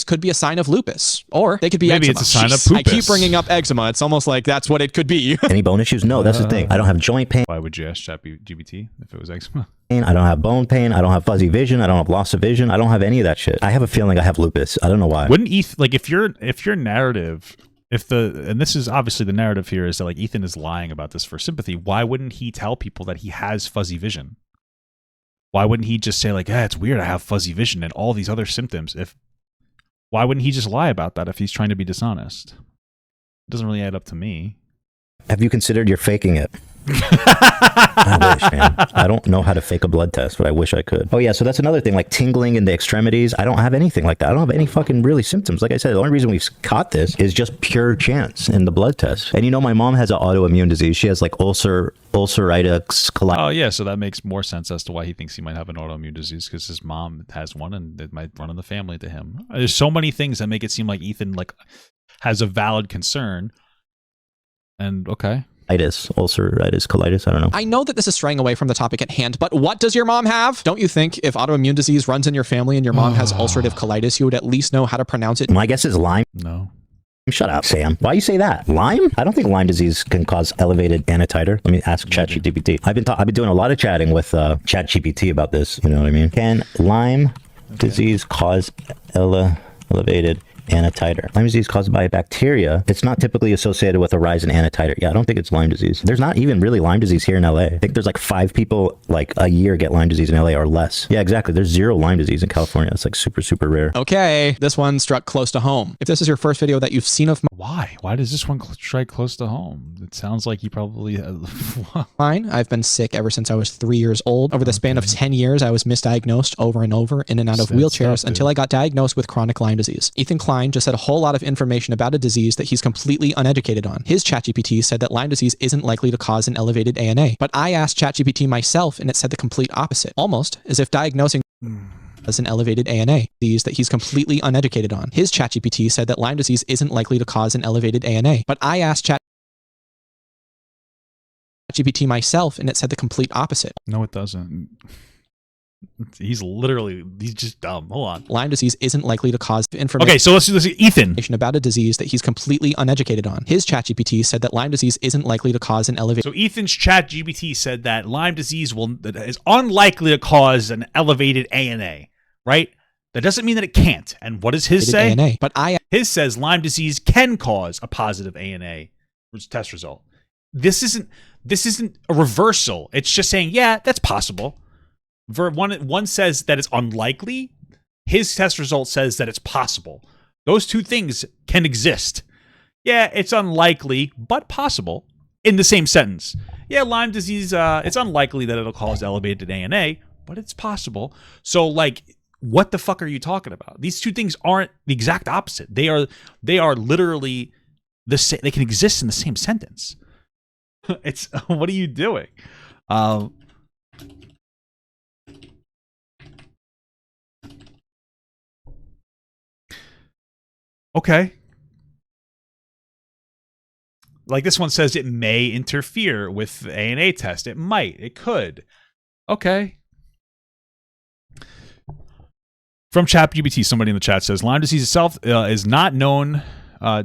Could be a sign of lupus, or they could be maybe eczema. It's a sign of poopus. I keep bringing up eczema. It's almost like that's what it could be. Any bone issues? No, that's the thing. I don't have joint pain. Why would you ask ChatGPT if it was eczema? I don't have bone pain. I don't have fuzzy vision. I don't have loss of vision. I don't have any of that shit. I have a feeling I have lupus. I don't know why. Wouldn't Ethan, like if your narrative, and this is obviously the narrative here is that like Ethan is lying about this for sympathy, why wouldn't he tell people that he has fuzzy vision? Why wouldn't he just say like, it's weird I have fuzzy vision and all these other symptoms? Why wouldn't he just lie about that if he's trying to be dishonest? It doesn't really add up to me. Have you considered you're faking it? I wish, man. I don't know how to fake a blood test, but I wish I could. Oh yeah, so that's another thing, like tingling in the extremities. I don't have anything like that. I don't have any fucking really symptoms. Like I said, the only reason we've caught this is just pure chance in the blood test. And my mom has an autoimmune disease. She has like ulceritis colitis. Oh yeah, so that makes more sense as to why he thinks he might have an autoimmune disease, because his mom has one and it might run in the family to him. There's so many things that make it seem like Ethan like has a valid concern. And okay. Ulceritis colitis, I don't know. I know that this is straying away from the topic at hand, but what does your mom have? Don't you think if autoimmune disease runs in your family and your mom has ulcerative colitis, you would at least know how to pronounce it? My guess is Lyme. No. Shut up, Sam. Why you say that? Lyme? I don't think Lyme disease can cause elevated anti-titer. Let me ask ChatGPT. I've been doing a lot of chatting with ChatGPT about this. You know what I mean? Can Lyme disease cause elevated Anna titer. Lyme disease caused by a bacteria. It's not typically associated with a rise in Anna titer. Yeah, I don't think it's Lyme disease. There's not even really Lyme disease here in LA. I think there's like 5 people like a year get Lyme disease in LA or less. Yeah, exactly. There's 0 Lyme disease in California. It's like super, super rare. Okay, this one struck close to home. If this is your first video that you've seen of Why? Why does this one strike close to home? It sounds like you probably mine. I've been sick ever since I was 3 years old. Over the span of 10 years, I was misdiagnosed over and over, in and out of wheelchairs, until I got diagnosed with chronic Lyme disease. Ethan Klein just said a whole lot of information about a disease that he's completely uneducated on. His ChatGPT said that Lyme disease isn't likely to cause an elevated ANA. But I asked ChatGPT myself, and it said the complete opposite. Almost as if diagnosing as an elevated ANA, disease that he's completely uneducated on. His ChatGPT said that Lyme disease isn't likely to cause an elevated ANA. But I asked ChatGPT myself, and it said the complete opposite. No, it doesn't. He's just dumb. Hold on. Lyme disease isn't likely to cause information. Okay, so let's do this. Ethan. About a disease that he's completely uneducated on. His ChatGPT said that Lyme disease isn't likely to cause an elevated. So Ethan's ChatGPT said that Lyme disease is unlikely to cause an elevated ANA, right? That doesn't mean that it can't. And what does his say? ANA. But his says Lyme disease can cause a positive ANA test result. This isn't a reversal. It's just saying, yeah, that's possible. One says that it's unlikely. His test result says that it's possible. Those two things can exist. Yeah, it's unlikely, but possible in the same sentence. Yeah, Lyme disease, it's unlikely that it'll cause elevated ANA, but it's possible. So, like, what the fuck are you talking about? These two things aren't the exact opposite. They are literally the same. They can exist in the same sentence. It's, what are you doing? Okay. Like this one says it may interfere with the ANA test. It might. It could. Okay. From ChatGPT, somebody in the chat says Lyme disease itself is not known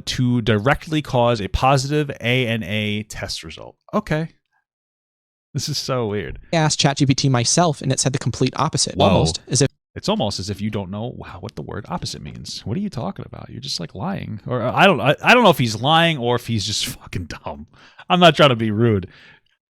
to directly cause a positive ANA test result. Okay. This is so weird. I asked ChatGPT myself, and it said the complete opposite. Whoa. It's almost as if you don't know what the word opposite means. What are you talking about? You're just like lying. Or I don't know if he's lying or if he's just fucking dumb. I'm not trying to be rude,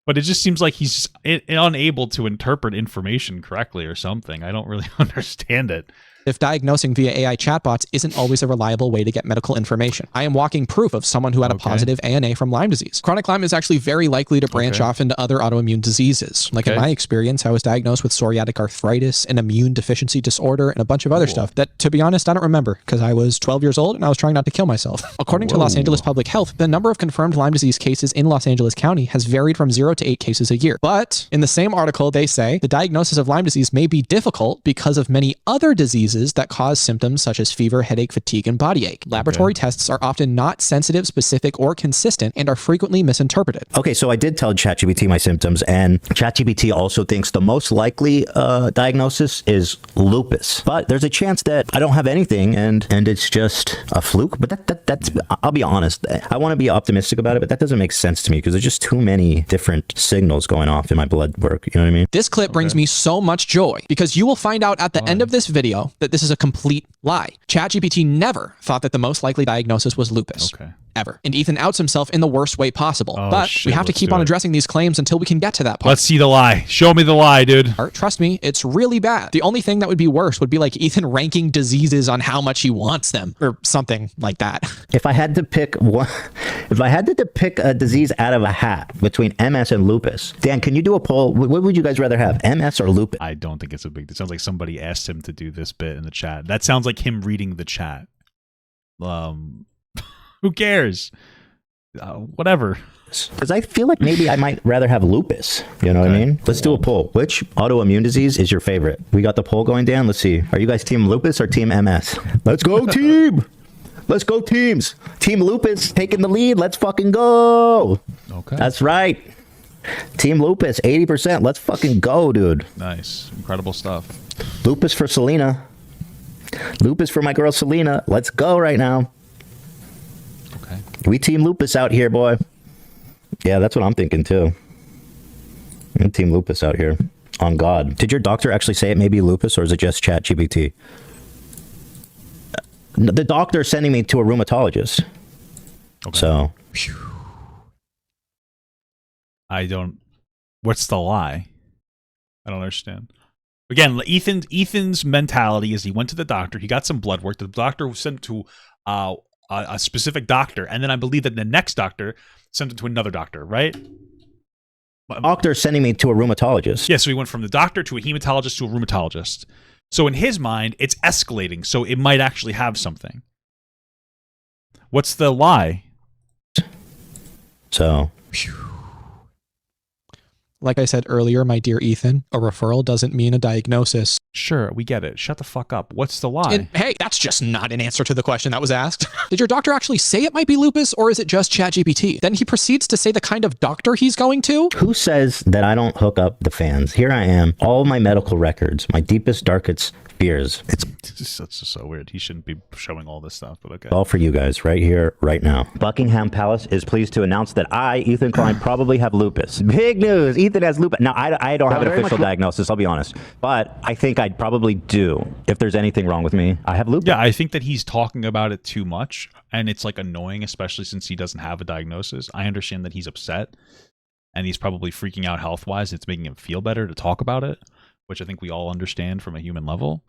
but it just seems like he's just unable to interpret information correctly or something. I don't really understand it. If diagnosing via AI chatbots isn't always a reliable way to get medical information. I am walking proof of someone who had a positive ANA from Lyme disease. Chronic Lyme is actually very likely to branch off into other autoimmune diseases. Like in my experience, I was diagnosed with psoriatic arthritis, an immune deficiency disorder, and a bunch of other stuff that, to be honest, I don't remember because I was 12 years old and I was trying not to kill myself. According to Los Angeles Public Health, the number of confirmed Lyme disease cases in Los Angeles County has varied from 0 to 8 cases a year. But in the same article, they say the diagnosis of Lyme disease may be difficult because of many other diseases that cause symptoms such as fever, headache, fatigue, and body ache. Laboratory tests are often not sensitive, specific, or consistent and are frequently misinterpreted. Okay, so I did tell ChatGPT my symptoms, and ChatGPT also thinks the most likely diagnosis is lupus. But there's a chance that I don't have anything and it's just a fluke. But that's I'll be honest. I want to be optimistic about it, but that doesn't make sense to me because there's just too many different signals going off in my blood work. You know what I mean? This clip brings me so much joy because you will find out at the end of this video that this is a complete lie. ChatGPT never thought that the most likely diagnosis was lupus. Ever. And Ethan outs himself in the worst way possible. But we have to keep on addressing these claims until we can get to that part. Let's see the lie. Show me the lie, dude. Trust me, it's really bad. The only thing that would be worse would be like Ethan ranking diseases on how much he wants them or something like that. If I had to pick a disease out of a hat between MS and lupus, Dan, can you do a poll? What would you guys rather have, MS or lupus? I don't think it's a big. It sounds like somebody asked him to do this bit in the chat. That sounds like him reading the chat. Who cares? Whatever. Because I feel like maybe I might rather have lupus. You know what I mean? Let's do a poll. Which autoimmune disease is your favorite? We got the poll going down. Let's see. Are you guys team lupus or team MS? Let's go team. Let's go teams. Team lupus taking the lead. Let's fucking go. Okay. That's right. Team lupus, 80%. Let's fucking go, dude. Nice. Incredible stuff. Lupus for Selena. Lupus for my girl Selena. Let's go right now. Okay. We team lupus out here, boy. Yeah, that's what I'm thinking too. Team lupus out here. On God. Did your doctor actually say it may be lupus or is it just ChatGPT? The doctor is sending me to a rheumatologist. Okay. So. What's the lie? I don't understand. Again, Ethan's mentality is he went to the doctor, he got some blood work, the doctor sent him to a specific doctor, and then I believe that the next doctor sent him to another doctor, right? Doctor sending me to a rheumatologist. Yeah, so he went from the doctor to a hematologist to a rheumatologist. So in his mind, it's escalating, so it might actually have something. What's the lie? So. Like I said earlier, my dear Ethan, a referral doesn't mean a diagnosis. Sure, we get it. Shut the fuck up. What's the lie? And hey, that's just not an answer to the question that was asked. Did your doctor actually say it might be lupus, or is it just ChatGPT? Then he proceeds to say the kind of doctor he's going to. Who says that I don't hook up the fans? Here I am, all my medical records, my deepest, darkest fears. It's that's just so weird. He shouldn't be showing all this stuff, but okay. All for you guys right here, right now. Buckingham Palace is pleased to announce that I, Ethan Klein, probably have lupus. Big news. Ethan has lupus. Now, I don't have an official diagnosis, I'll be honest. But I think I'd probably do if there's anything wrong with me. I have lupus. Yeah, I think that he's talking about it too much, and it's like annoying, especially since he doesn't have a diagnosis. I understand that he's upset, and he's probably freaking out health-wise. It's making him feel better to talk about it, which I think we all understand from a human level.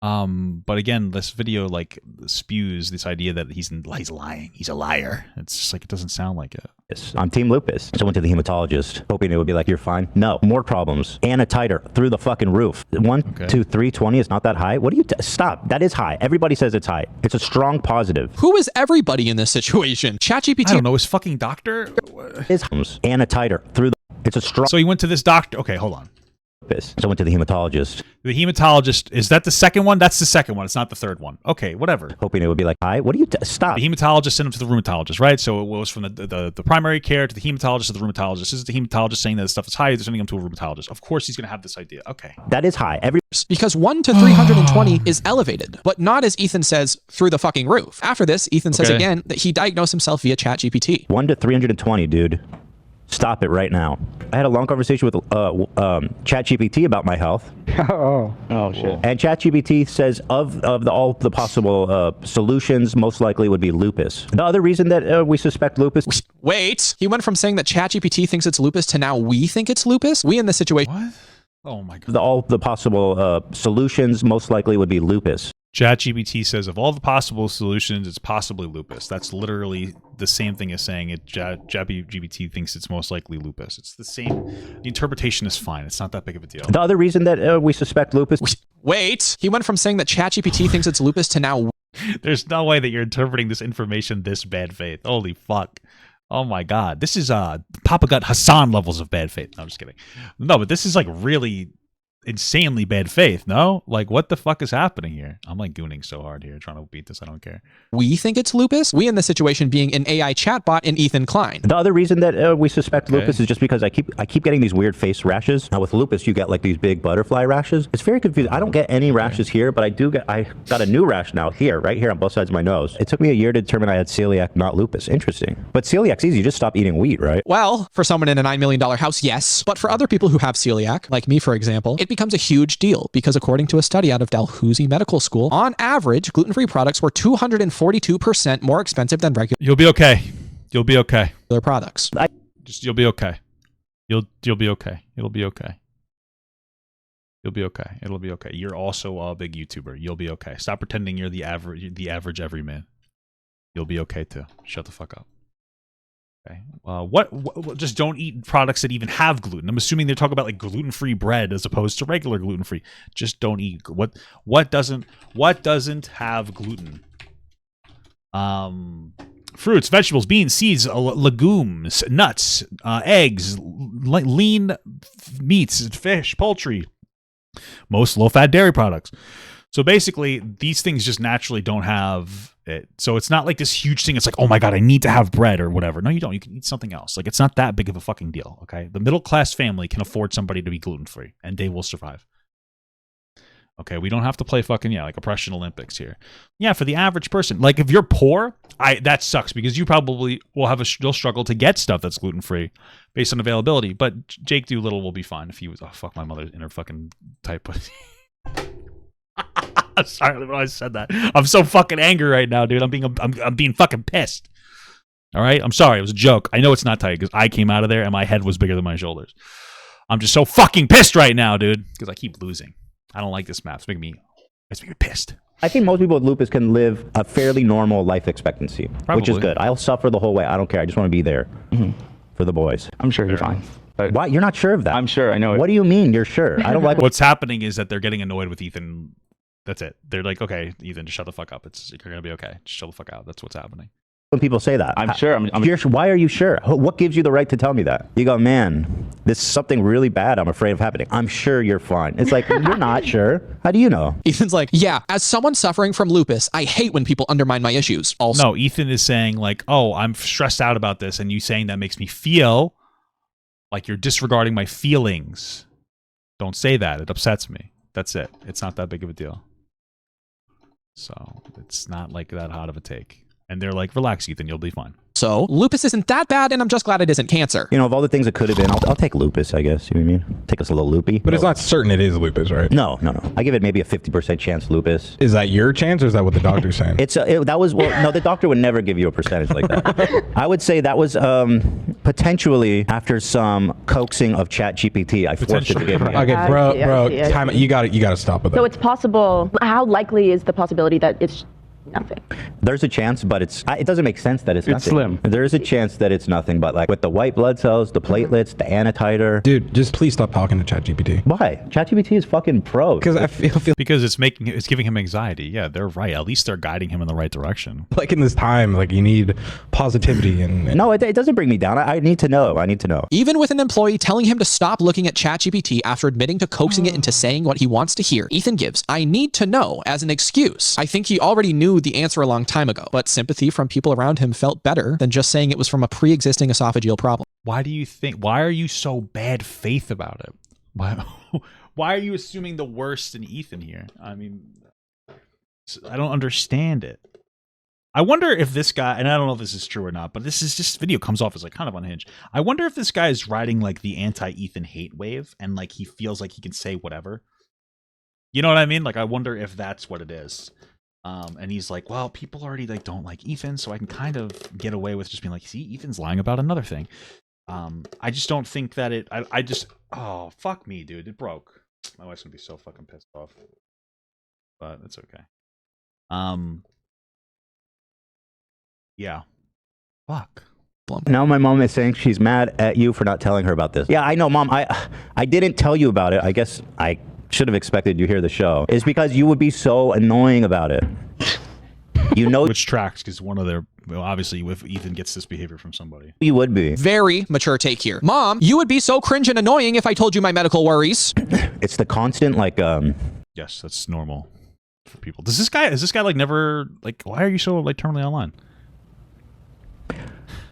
But again, this video like spews this idea that he's lying. He's a liar. It's just like, it doesn't sound like it. Yes, I'm team lupus. So I went to the hematologist, hoping it would be like, you're fine. No, more problems. Anna titer through the fucking roof. 1, 2, 3, 20 is not that high. What do you, stop. That is high. Everybody says it's high. It's a strong positive. Who is everybody in this situation? ChatGPT. I don't know. His fucking doctor? Is Anna titer through the, it's a strong. So he went to this doctor. Okay, hold on. So I went to the hematologist. The hematologist, is that the second one? That's the second one. It's not the third one. Okay, whatever. Hoping it would be like, hi, what do you, stop. The hematologist sent him to the rheumatologist, right? So it was from the primary care to the hematologist to the rheumatologist. This is the hematologist saying that the stuff is high. They're sending him to a rheumatologist. Of course he's going to have this idea. Okay. That is high. Because 1 to 320 is elevated, but not, as Ethan says, through the fucking roof. After this, Ethan says again that he diagnosed himself via ChatGPT. 1 to 320, dude. Stop it right now. I had a long conversation with ChatGPT about my health. Oh shit. And ChatGPT says all the possible solutions, most likely would be lupus. The other reason that we suspect lupus. Wait, he went from saying that ChatGPT thinks it's lupus to now we think it's lupus? We in this situation. What? Oh my God. All the possible solutions, most likely would be lupus. ChatGPT says of all the possible solutions, it's possibly lupus. That's literally the same thing as saying it. ChatGPT thinks it's most likely lupus. It's the same. The interpretation is fine. It's not that big of a deal. The other reason that we suspect lupus. Wait, he went from saying that ChatGPT thinks it's lupus to now. There's no way that you're interpreting this information this bad faith. Holy fuck. Oh my God. This is Papa Gut Hassan levels of bad faith. No, I'm just kidding. No, but this is like really insanely bad faith. No, like what the fuck is happening here? I'm like gooning so hard here trying to beat this. I don't care. We think it's lupus. We in this situation being an AI chatbot in Ethan Klein. The other reason that we suspect lupus is just because I keep getting these weird face rashes. Now with lupus you get like these big butterfly rashes. It's very confusing. I don't get any rashes here, but I got a new rash now here, right here on both sides of my nose. It took me a year to determine I had celiac, not lupus. Interesting. But celiac's easy. You just stop eating wheat, right? Well, for someone in a $9 million house, yes. But for other people who have celiac, like me for example, it becomes a huge deal because according to a study out of Dalhousie Medical School, on average, gluten-free products were 242% more expensive than regular. You'll be okay. You'll be okay. Products. You'll be okay. You'll be okay. It'll be okay. You'll be okay. It'll be okay. You're also a big YouTuber. You'll be okay. Stop pretending you're the average everyman. You'll be okay too. Shut the fuck up. Okay. What? Just don't eat products that even have gluten. I'm assuming they're talking about like gluten-free bread as opposed to regular gluten-free. Just don't eat. What doesn't have gluten? Fruits, vegetables, beans, seeds, legumes, nuts, eggs, lean meats, fish, poultry. Most low-fat dairy products. So basically, these things just naturally don't have it. So it's not like this huge thing. It's like, oh my God, I need to have bread or whatever. No, you don't. You can eat something else. Like, it's not that big of a fucking deal, okay? The middle-class family can afford somebody to be gluten-free, and they will survive. Okay, we don't have to play fucking, like oppression Olympics here. Yeah, for the average person. Like, if you're poor, that sucks because you probably will you'll struggle to get stuff that's gluten-free based on availability. But Jake Doolittle will be fine if he was, oh, fuck my mother in her fucking tight pussy. I'm sorry when I said that. I'm so fucking angry right now, dude. I'm being fucking pissed. All right? I'm sorry. It was a joke. I know it's not tight because I came out of there and my head was bigger than my shoulders. I'm just so fucking pissed right now, dude, because I keep losing. I don't like this map. It's making me pissed. I think most people with lupus can live a fairly normal life expectancy, which is good. I'll suffer the whole way. I don't care. I just want to be there for the boys. I'm sure you're fine. But why? You're not sure of that? I'm sure. I know it. What do you mean you're sure? I don't like What's happening is that they're getting annoyed with Ethan. That's it. They're like, okay, Ethan, just shut the fuck up. You're going to be okay. Just shut the fuck out. That's what's happening. when people say that. I'm sure. Why are you sure? What gives you the right to tell me that? You go, man, this is something really bad I'm afraid of happening. I'm sure you're fine. It's like, you're not sure. How do you know? Ethan's like, yeah, as someone suffering from lupus, I hate when people undermine my issues. Also, no, Ethan is saying like, oh, I'm stressed out about this, and you saying that makes me feel like you're disregarding my feelings. Don't say that. It upsets me. That's it. It's not that big of a deal. So it's not like that hot of a take. And they're like, relax, Ethan, you'll be fine. So lupus isn't that bad, and I'm just glad it isn't cancer. You know, of all the things it could have been, I'll take lupus, I guess. You know what I mean? Take us a little loopy. But it's not certain it is lupus, right? No. I give it maybe a 50% chance lupus. Is that your chance, or is that what the doctor's saying? No, the doctor would never give you a percentage like that. I would say that was potentially after some coaxing of ChatGPT. I forced it to give me. Okay, bro, time. You got to stop with that. So it's possible. How likely is the possibility that it's nothing? There's a chance, but it doesn't make sense that it's nothing. It's slim. There is a chance that it's nothing, but like with the white blood cells, the platelets, the anti-titer. Dude, just please stop talking to ChatGPT. Why? ChatGPT is fucking pro. Because I feel because it's giving him anxiety. Yeah, they're right. At least they're guiding him in the right direction. Like in this time, like you need positivity and no, it doesn't bring me down. I need to know. Even with an employee telling him to stop looking at ChatGPT after admitting to coaxing it into saying what he wants to hear, Ethan gives "I need to know" as an excuse. I think he already knew the answer a long time ago, but sympathy from people around him felt better than just saying it was from a pre-existing esophageal problem. Why are you so bad faith about it? Why are you assuming the worst in Ethan here? I mean, I don't understand it. I wonder if this guy, and I don't know if this is true or not, but this video comes off as like kind of unhinged. I wonder if this guy is riding like the anti-Ethan hate wave and like he feels like he can say whatever. You know what I mean? Like I wonder if that's what it is. And he's like, well, people already like don't like Ethan, so I can kind of get away with just being like, see, Ethan's lying about another thing. I just don't think that oh, fuck me, dude. It broke. My wife's gonna be so fucking pissed off. But it's okay. Yeah. Fuck. Now my mom is saying she's mad at you for not telling her about this. Yeah, I know, Mom. I didn't tell you about it. I guess I should have expected you hear the show. It's because you would be so annoying about it. You know, which tracks because obviously if Ethan gets this behavior from somebody, you would be. Very mature take here. Mom, you would be so cringe and annoying if I told you my medical worries. It's the constant like yes, that's normal for people. Is this guy like never like, why are you so like terminally online?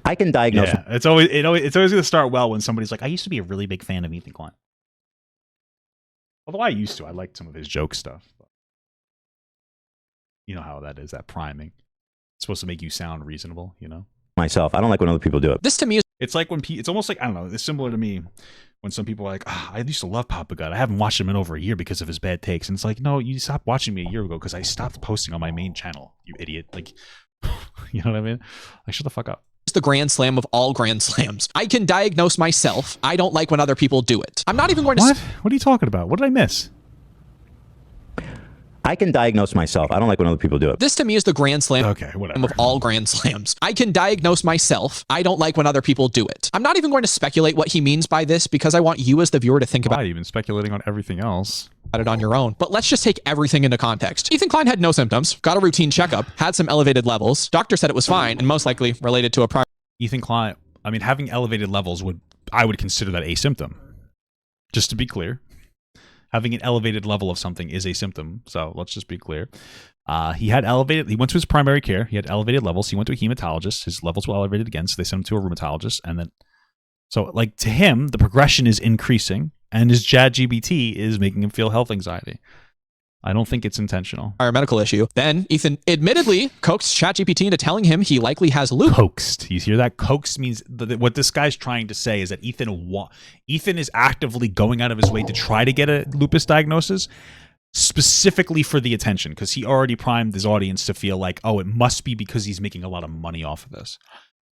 I can diagnose. Yeah, it's always gonna start well when somebody's like, I used to be a really big fan of Ethan Klein. Although I liked some of his joke stuff. But you know how that is, that priming. It's supposed to make you sound reasonable, you know? Myself, I don't like when other people do it. This to me is... It's like when it's almost like, I don't know, it's similar to me when some people are like, I used to love Papa God. I haven't watched him in over a year because of his bad takes. And it's like, no, you stopped watching me a year ago because I stopped posting on my main channel, you idiot. Like, you know what I mean? Like, shut the fuck up. The grand slam of all grand slams. I can diagnose myself. I don't like when other people do it. I'm not even going to... What are you talking about? What did I miss? I can diagnose myself. I don't like when other people do it. This to me is the grand slam of all grand slams. I can diagnose myself. I don't like when other people do it. I'm not even going to speculate what he means by this because I want you as the viewer to think about... You've been speculating on everything else. It on your own. But let's just take everything into context. Ethan Klein had no symptoms, got a routine checkup, had some elevated levels. Doctor said it was fine and most likely related to a prior... Ethan Klein, I mean, having elevated levels I would consider that a symptom. Just to be clear. Having an elevated level of something is a symptom. So let's just be clear. He went to his primary care. He had elevated levels. He went to a hematologist. His levels were elevated again. So they sent him to a rheumatologist. And then, so like to him, the progression is increasing and his ChatGPT is making him feel health anxiety. I don't think it's intentional. Our medical issue. Then Ethan admittedly coaxed ChatGPT into telling him he likely has lupus. Coaxed. You hear that? Coaxed means what this guy's trying to say is that Ethan is actively going out of his way to try to get a lupus diagnosis. specifically for the attention, because he already primed his audience to feel like, oh, it must be because he's making a lot of money off of this.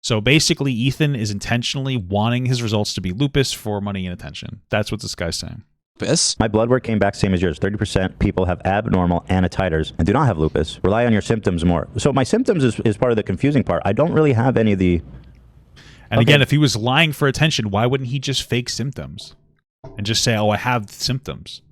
So basically, Ethan is intentionally wanting his results to be lupus for money and attention. That's what this guy's saying. Lupus. My blood work came back same as yours. 30% people have abnormal antititers and do not have lupus. Rely on your symptoms more. So my symptoms is part of the confusing part. I don't really have any of the... And again, if he was lying for attention, why wouldn't he just fake symptoms and just say, oh, I have symptoms?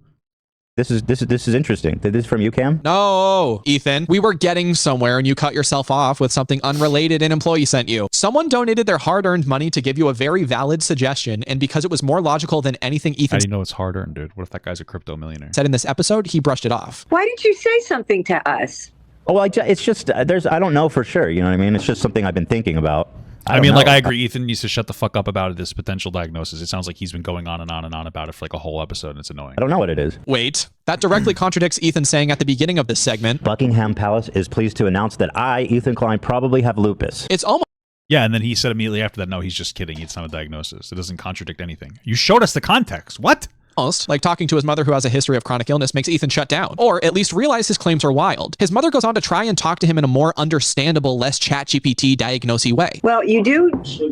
This is interesting. Did this from you, Cam? No, Ethan. We were getting somewhere and you cut yourself off with something unrelated an employee sent you. Someone donated their hard-earned money to give you a very valid suggestion, and because it was more logical than anything Ethan... How do you know it's hard-earned, dude? What if that guy's a crypto millionaire? ...said in this episode, he brushed it off. Why didn't you say something to us? Oh, it's just, I don't know for sure. You know what I mean? It's just something I've been thinking about. I mean, like, I agree. Ethan needs to shut the fuck up about this potential diagnosis. It sounds like he's been going on and on and on about it for like a whole episode, and it's annoying. I don't know what it is. Wait, that directly contradicts Ethan saying at the beginning of this segment, Buckingham Palace is pleased to announce that I, Ethan Klein, probably have lupus. It's almost... Yeah, and then he said immediately after that, no, he's just kidding. It's not a diagnosis. It doesn't contradict anything. You showed us the context. What? Almost like talking to his mother who has a history of chronic illness makes Ethan shut down, or at least realize his claims are wild. His mother goes on to try and talk to him in a more understandable, less ChatGPT diagnosey way. Well, you do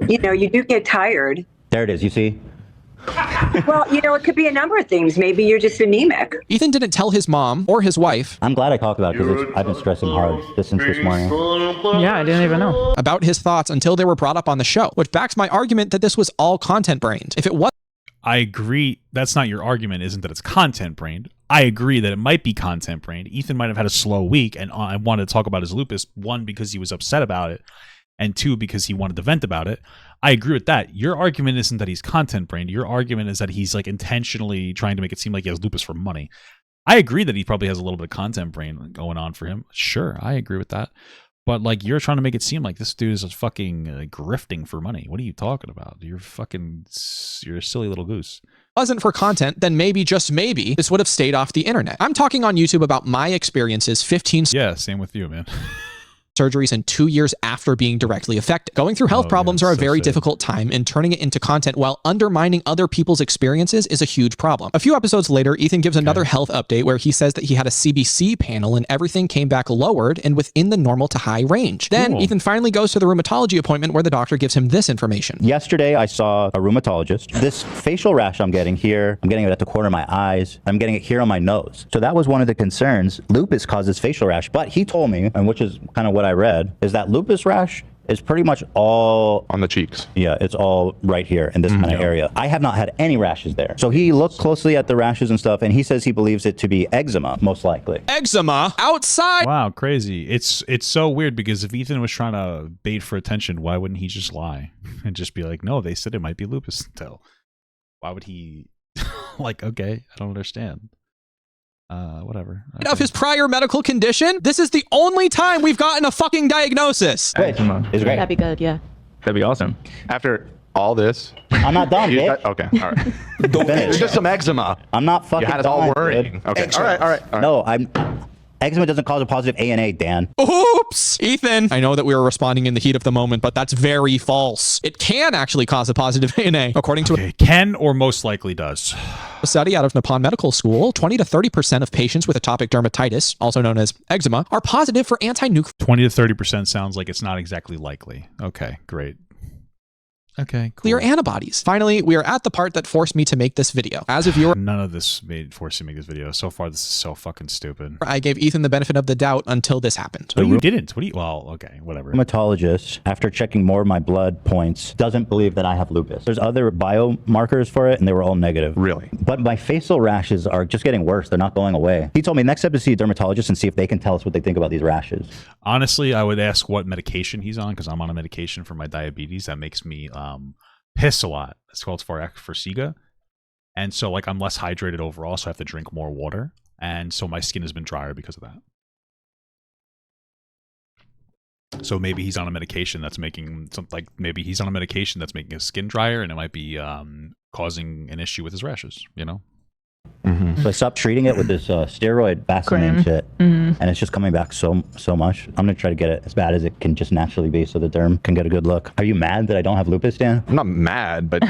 get tired. There it is, you see? Well, it could be a number of things. Maybe you're just anemic. Ethan didn't tell his mom or his wife. I'm glad I talked about it because I've been stressing hard since this morning. Yeah, I didn't even know. About his thoughts until they were brought up on the show, which backs my argument that this was all content brained. If it was... I agree. That's not your argument, isn't that it's content brained. I agree that it might be content brained. Ethan might have had a slow week, and I wanted to talk about his lupus, one, because he was upset about it, and two, because he wanted to vent about it. I agree with that. Your argument isn't that he's content brained. Your argument is that he's like intentionally trying to make it seem like he has lupus for money. I agree that he probably has a little bit of content brain going on for him. Sure, I agree with that. But like, you're trying to make it seem like this dude is fucking grifting for money. What are you talking about? You're a silly little goose. Wasn't for content, then maybe, just maybe, this would have stayed off the internet. I'm talking on YouTube about my experiences 15... Yeah, same with you, man. surgeries in 2 years after being directly affected. Going through health problems are a very difficult time, and turning it into content while undermining other people's experiences is a huge problem. A few episodes later, Ethan gives another health update where he says that he had a CBC panel and everything came back lowered and within the normal to high range. Then Ethan finally goes to the rheumatology appointment where the doctor gives him this information. Yesterday, I saw a rheumatologist. This facial rash I'm getting here, I'm getting it at the corner of my eyes. I'm getting it here on my nose. So that was one of the concerns. Lupus causes facial rash, but he told me, and which is kind of what I read, is that lupus rash is pretty much all on the cheeks. Yeah, it's all right here in this kind of area. I have not had any rashes there. So he looked closely at the rashes and stuff, and he says he believes it to be eczema, most likely. Eczema outside? Wow, crazy. It's so weird because if Ethan was trying to bait for attention, why wouldn't he just lie and just be like, no, they said it might be lupus until. Why would he like, okay, I don't understand. Whatever. Okay. Of his prior medical condition, this is the only time we've gotten a fucking diagnosis. Eczema is great. That'd be good, yeah. That'd be awesome. After all this, I'm not done, bitch. Okay, all right. There's just some eczema. I'm not fucking You had us all done, worrying. dude. Okay, all right. No, eczema doesn't cause a positive ANA, Dan. Oops! Ethan, I know that we were responding in the heat of the moment, but that's very false. It can actually cause a positive ANA, according to can or most likely does. A study out of Nippon Medical School. 20 to 30% of patients with atopic dermatitis, also known as eczema, are positive for anti-nuclear. 20 to 30% sounds like it's not exactly likely. Okay, great. Okay, cool. Clear antibodies. Finally, we are at the part that forced me to make this video. As a viewer, none of this forced you to make this video. So far, this is so fucking stupid. I gave Ethan the benefit of the doubt until this happened. But you didn't. Well, okay, whatever. Rheumatologist, after checking more of my blood points, doesn't believe that I have lupus. There's other biomarkers for it, and they were all negative. Really? But my facial rashes are just getting worse. They're not going away. He told me next step is to see a dermatologist and see if they can tell us what they think about these rashes. Honestly, I would ask what medication he's on, because I'm on a medication for my diabetes that makes me piss a lot. It's called Farxiga. And so like I'm less hydrated overall, so I have to drink more water. And so my skin has been drier because of that. So maybe he's on a medication that's making his skin drier, and it might be causing an issue with his rashes, you know? So I stopped treating it with this steroid Vaseline shit, and it's just coming back so much. I'm gonna try to get it as bad as it can just naturally be, so the derm can get a good look. Are you mad that I don't have lupus, Dan? I'm not mad, but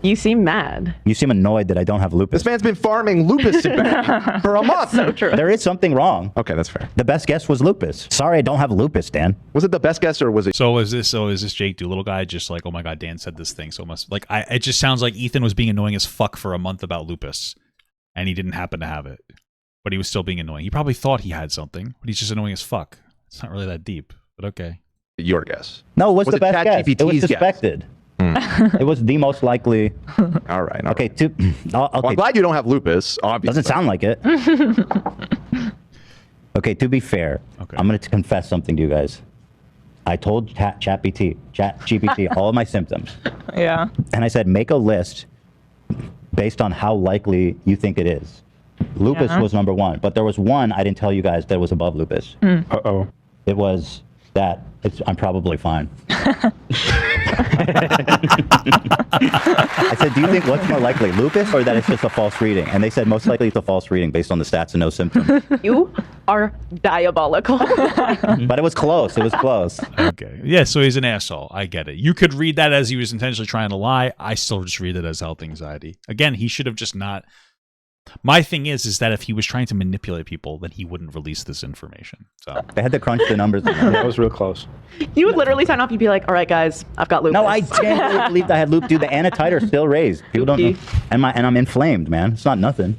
You seem mad. You seem annoyed that I don't have lupus. This man's been farming lupus for a month. So true. There is something wrong. Okay, that's fair. The best guess was lupus. Sorry, I don't have lupus, Dan. Was it the best guess or was it? So is this Jake Doolittle guy just like, oh my god, Dan said this thing, so it must like it just sounds like Ethan was being annoying as fuck for a month about lupus. And he didn't happen to have it. But he was still being annoying. He probably thought he had something, but he's just annoying as fuck. It's not really that deep, but okay. Your guess. No, it was the it best guess. It was ChatGPT's suspected. It was the most likely. All right. Okay, okay. Well, I'm glad you don't have lupus, obviously. Doesn't sound like it. Okay, to be fair, I'm going to confess something to you guys. I told ChatGPT all of my symptoms. Yeah. And I said, make a list based on how likely you think it is. Lupus was number one, but there was one I didn't tell you guys that was above lupus. Uh-oh. It was that I'm probably fine. I said, do you think what's more likely, lupus or that it's just a false reading? And they said most likely it's a false reading based on the stats and no symptoms. You are diabolical. But it was close. It was close. Okay. Yeah, so he's an asshole. I get it. You could read that as he was intentionally trying to lie. I still just read it as health anxiety. Again, he should have just not. My thing is that if he was trying to manipulate people, then he wouldn't release this information. So they had to crunch the numbers. That was real close. You would literally sign off. You'd be like, all right, guys, I've got lupus. No, I genuinely believed I had lupus. Dude, the antititer still raised. People don't know. And I'm inflamed, man. It's not nothing.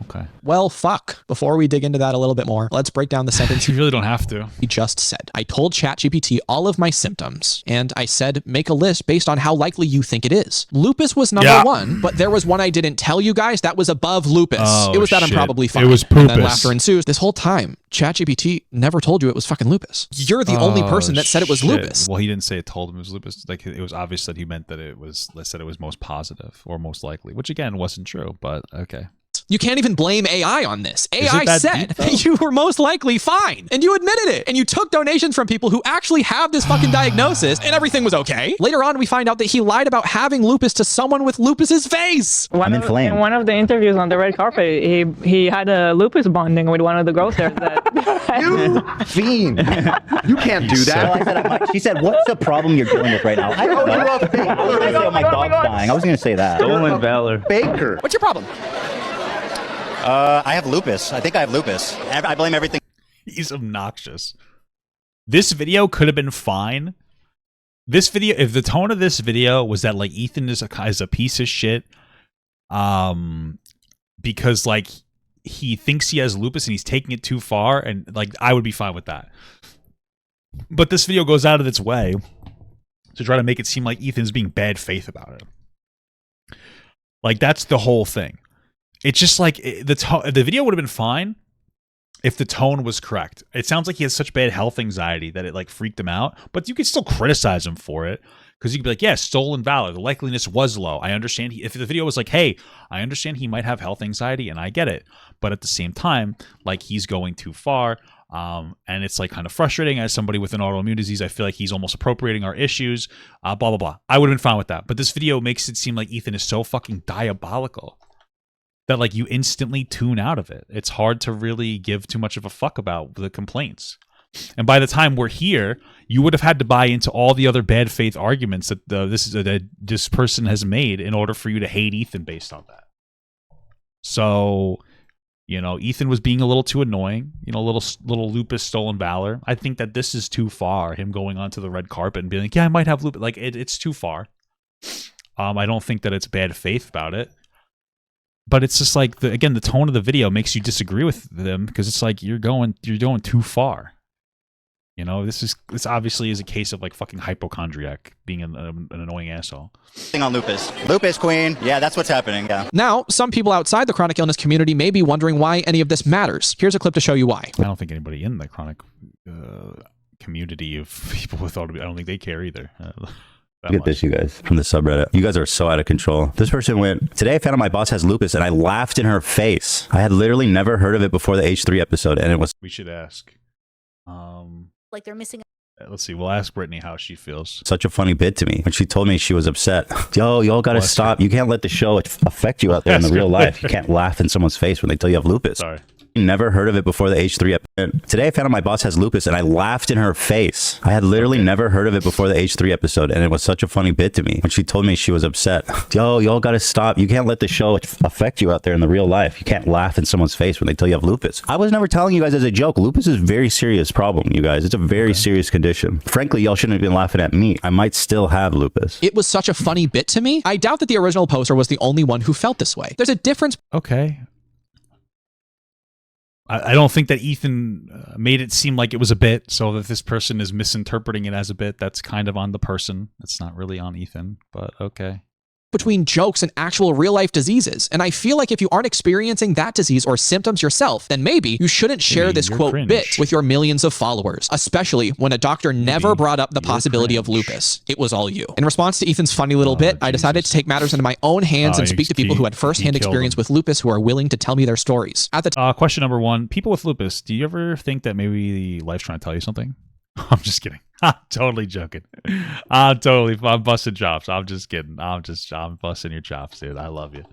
Okay. Well, fuck. Before we dig into that a little bit more, let's break down the sentence you really don't have to. He just said. I told ChatGPT all of my symptoms, and I said, make a list based on how likely you think it is. Lupus was number one, but there was one I didn't tell you guys that was above lupus. Oh, it was that shit. I'm probably fine. It was And then poopus. laughter ensues. This whole time, ChatGPT never told you it was fucking lupus. You're the only person that said it was shit. lupus. Well, he didn't say it told him it was lupus. Like, it was obvious that he meant that it was, let's say it was most positive or most likely, which again wasn't true, but okay. You can't even blame AI on this. Is AI it that said deep, you were most likely fine, and you admitted it, and you took donations from people who actually have this fucking diagnosis, and everything was okay. Later on, we find out that he lied about having lupus to someone with lupus's face. I'm inflamed. In one of the interviews on the red carpet, he had a lupus bonding with one of the girls there. You fiend! You can't do that. So she said, "What's the problem you're dealing with right now?" I don't know. I was going to say my dog's dying. I was going to say that. Stolen valor. Baker. What's your problem? I have lupus. I think I have lupus. I blame everything. He's obnoxious. This video could have been fine. This video, if the tone of this video was that like Ethan is a piece of shit, because like he thinks he has lupus and he's taking it too far, and like I would be fine with that. But this video goes out of its way to try to make it seem like Ethan's being bad faith about it. Like that's the whole thing. It's just like the video would have been fine if the tone was correct. It sounds like he has such bad health anxiety that it like freaked him out, but you could still criticize him for it because you could be like, yeah, stolen valor. The likeliness was low. I understand. If the video was like, hey, I understand he might have health anxiety and I get it, but at the same time, like he's going too far. And it's like kind of frustrating as somebody with an autoimmune disease. I feel like he's almost appropriating our issues, blah, blah, blah. I would have been fine with that. But this video makes it seem like Ethan is so fucking diabolical that like you instantly tune out of it. It's hard to really give too much of a fuck about the complaints. And by the time we're here, you would have had to buy into all the other bad faith arguments that this person has made in order for you to hate Ethan based on that. So, you know, Ethan was being a little too annoying, you know, little lupus stolen valor. I think that this is too far, him going onto the red carpet and being like, yeah, I might have lupus. Like, it's too far. I don't think that it's bad faith about it. But it's just like, again, the tone of the video makes you disagree with them because it's like you're going too far. You know, this obviously is a case of like fucking hypochondriac being an annoying asshole. Thing on lupus. Lupus queen. Yeah, that's what's happening. Yeah. Now, some people outside the chronic illness community may be wondering why any of this matters. Here's a clip to show you why. I don't think anybody in the chronic community of people with autoimmune, I don't think they care either. Look at this, you guys, from the subreddit. You guys are so out of control. This person went, today I found out my boss has lupus and I laughed in her face. I had literally never heard of it before the H3 episode and it was... We should ask. Like they're missing Let's see. We'll ask Brittany how she feels. Such a funny bit to me when she told me she was upset. Yo, y'all got to stop. You can't let the show affect you out there in the real life. You can't laugh in someone's face when they tell you have lupus. Sorry. Never heard of it before the H3 episode. Today I found out my boss has lupus and I laughed in her face. I had literally never heard of it before the H3 episode, and it was such a funny bit to me when she told me she was upset. Yo, y'all got to stop. You can't let the show affect you out there in the real life. You can't laugh in someone's face when they tell you have lupus. I was never telling you guys as a joke. Lupus is a very serious problem, you guys. It's a very serious condition. Frankly, y'all shouldn't have been laughing at me. I might still have lupus. It was such a funny bit to me. I doubt that the original poster was the only one who felt this way. There's a difference. Okay. I don't think that Ethan made it seem like it was a bit, so that this person is misinterpreting it as a bit. That's kind of on the person. It's not really on Ethan, but okay. Between jokes and actual real-life diseases. And I feel like if you aren't experiencing that disease or symptoms yourself, then maybe you shouldn't share this quote bit with your millions of followers, especially when a doctor never brought up the possibility of lupus. It was all you. In response to Ethan's funny little bit, I decided to take matters into my own hands and speak to people who had firsthand experience with lupus who are willing to tell me their stories. At the question number 1, people with lupus, do you ever think that maybe life's trying to tell you something? I'm just kidding. I'm totally joking. I'm busting chops. I'm just kidding. I'm busting your chops, dude. I love you.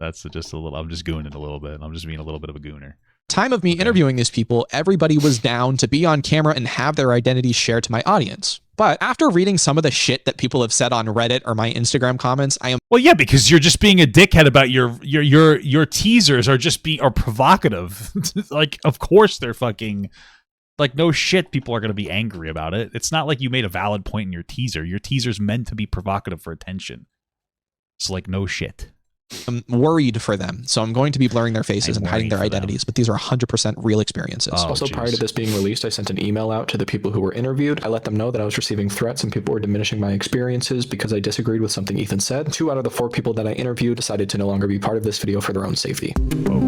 That's just a little, I'm just gooning a little bit. I'm just being a little bit of a gooner. Time of me interviewing these people, everybody was down to be on camera and have their identities shared to my audience. But after reading some of the shit that people have said on Reddit or my Instagram comments, I am— Well, yeah, because you're just being a dickhead about your teasers are provocative. Like, of course they're fucking... Like, no shit, people are going to be angry about it. It's not like you made a valid point in your teaser. Your teaser's meant to be provocative for attention. So, like, no shit. I'm worried for them, so I'm going to be blurring their faces and hiding their identities, but these are 100% real experiences. Also, prior to this being released, I sent an email out to the people who were interviewed. I let them know that I was receiving threats and people were diminishing my experiences because I disagreed with something Ethan said. 2 out of the 4 people that I interviewed decided to no longer be part of this video for their own safety. Oh,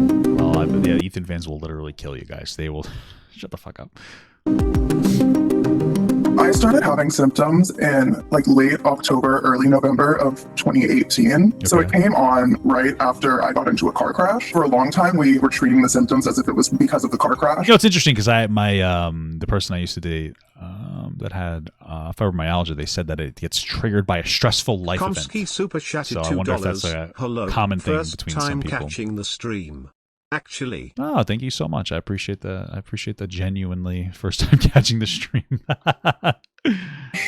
well, yeah, Ethan fans will literally kill you guys. They will... Shut the fuck up. I started having symptoms in like late October, early November of 2018. Okay. So it came on right after I got into a car crash. For a long time, we were treating the symptoms as if it was because of the car crash. You know, it's interesting because the person I used to date that had fibromyalgia, they said that it gets triggered by a stressful life event. Super chatted so I wonder if that's a common thing between some people. Catching the stream. Actually. Oh, thank you so much. I appreciate the genuinely first time catching the stream.